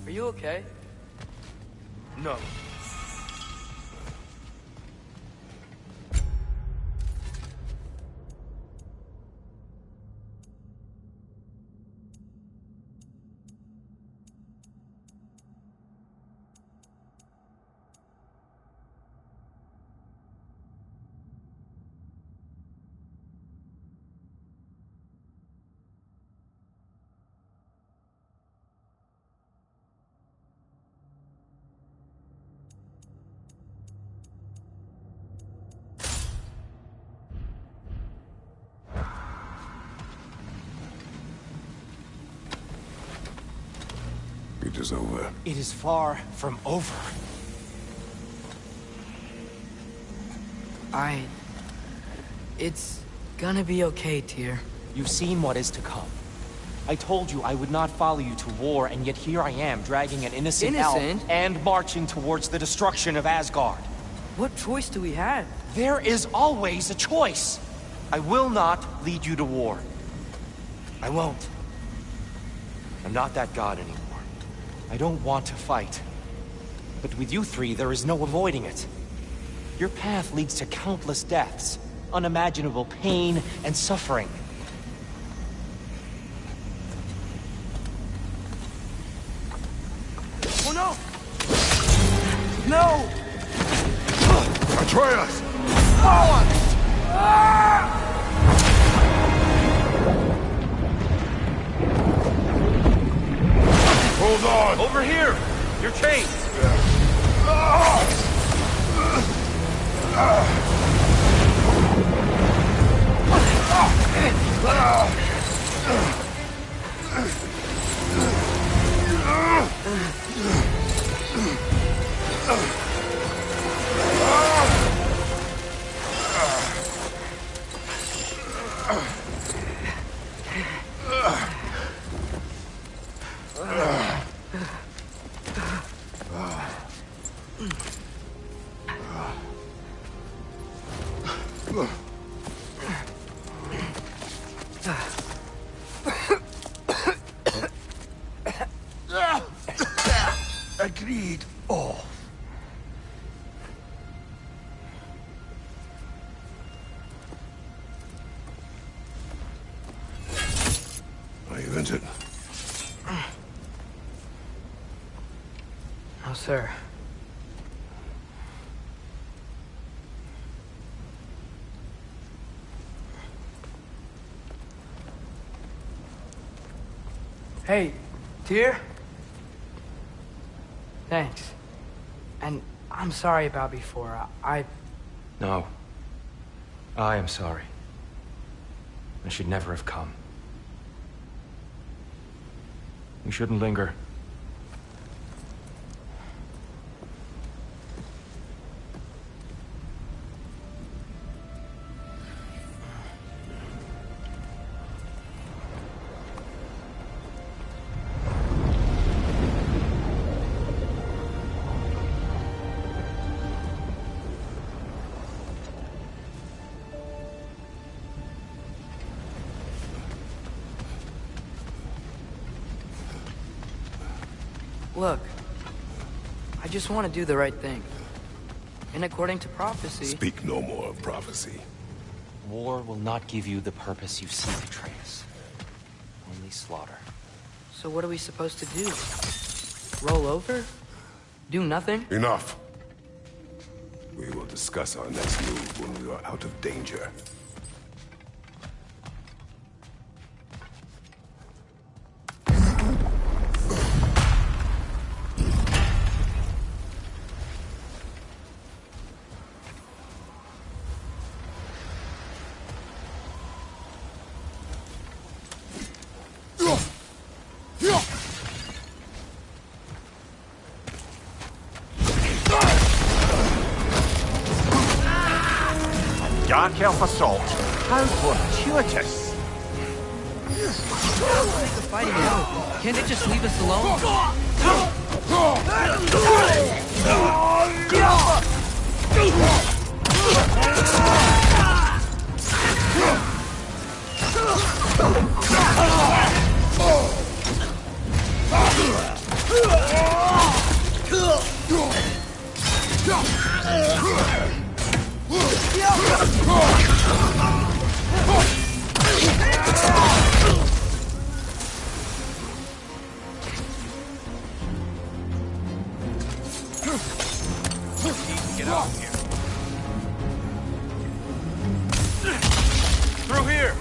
Are you okay? No. It is over. It is far from over. It's gonna be okay, Tyr. You've seen what is to come. I told you I would not follow you to war, and yet here I am, dragging an innocent elf and marching towards the destruction of Asgard. What choice do we have? There is always a choice. I will not lead you to war. I won't. I'm not that god anymore. I don't want to fight. But with you three, there is no avoiding it. Your path leads to countless deaths, unimaginable pain and suffering. Oh no! No! Atreus! Hold on! Over here! You're chained! Agreed. Oh. Are you injured? No, sir. Hey, Tyr? Thanks. And I'm sorry about before. No. I am sorry. I should never have come. We shouldn't linger. Look, I just want to do the right thing. And according to prophecy... Speak no more of prophecy. War will not give you the purpose you seek, Atreus. Only slaughter. So what are we supposed to do? Roll over? Do nothing? Enough. We will discuss our next move when we are out of danger. Dark Elf assault. How fortuitous. Make the fighting go. Can't they just leave us alone? Get out of here. Through here.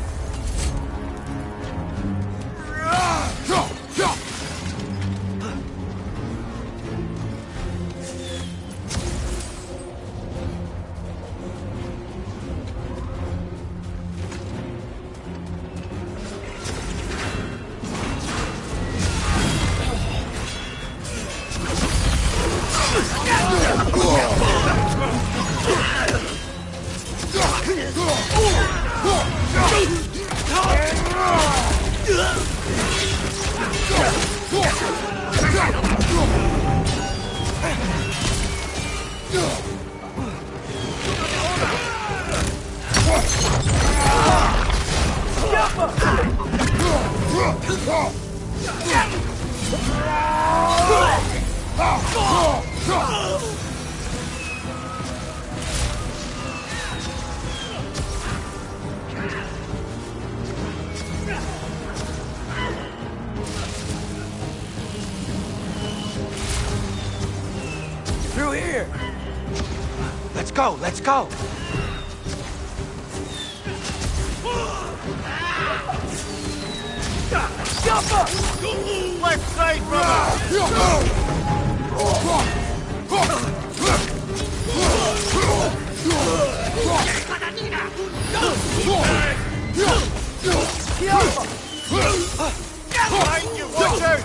Through here. Let's go, let's go! Left side, brother! Behind you, watch out!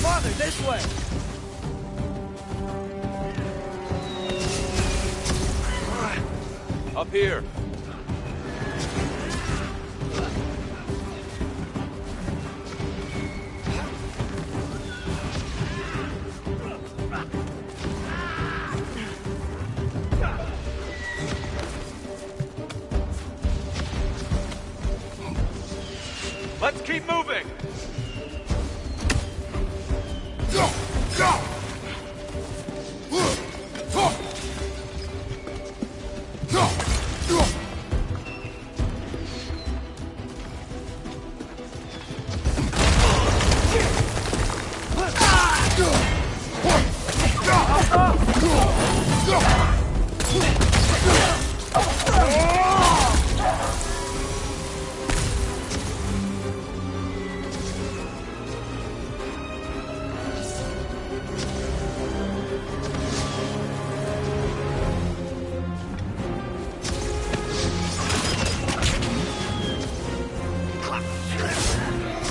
Father, this way. Up here. Let's keep moving.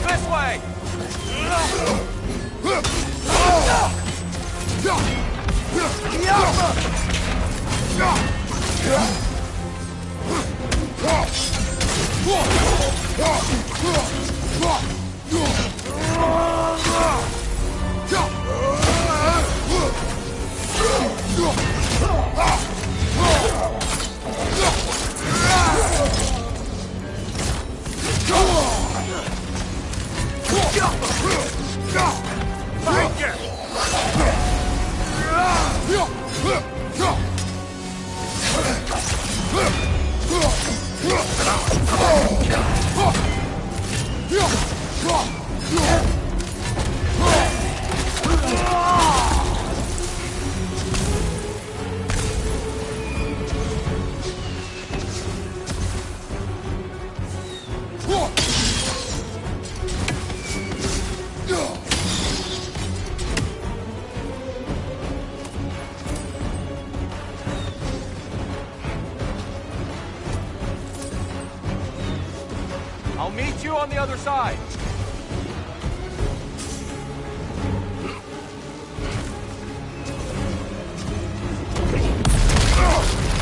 This way! meet you on the other side.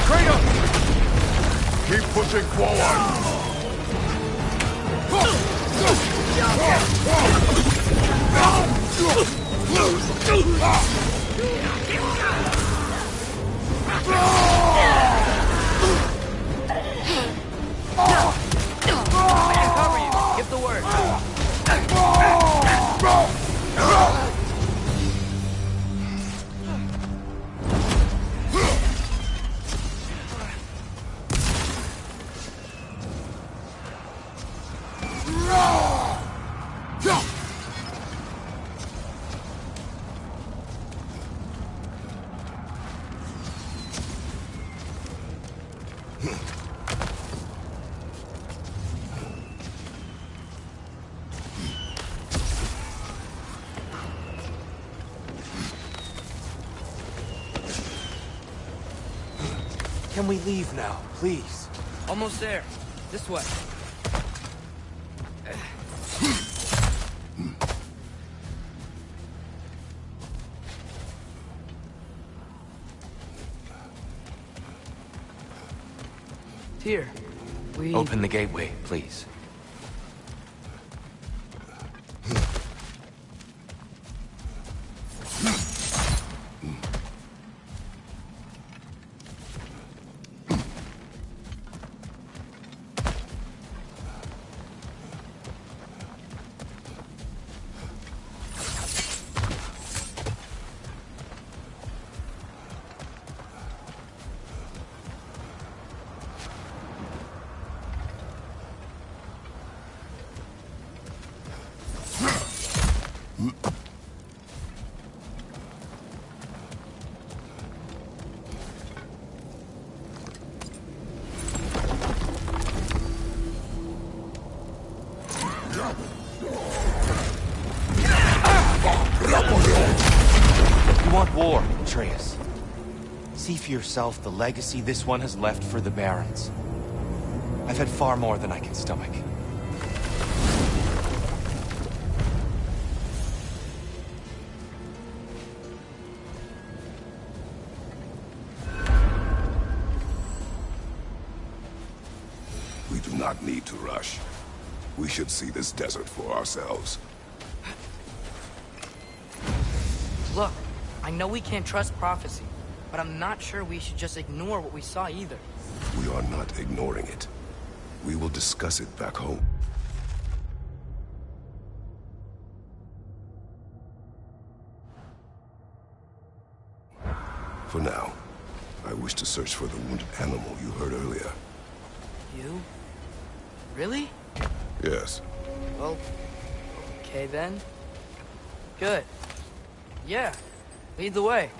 Kratos! Keep pushing forward! Cover you. Give the word. Can we leave now, please? Almost there. This way. Tyr, we... Open the gateway, please. You want war, Atreus. See for yourself the legacy this one has left for the Barons. I've had far more than I can stomach. We do not need to rush. We should see this desert for ourselves. Look, I know we can't trust prophecy, but I'm not sure we should just ignore what we saw either. We are not ignoring it. We will discuss it back home. For now, I wish to search for the wounded animal you heard earlier. You? Really? Yes. Well, okay then. Good. Yeah, lead the way.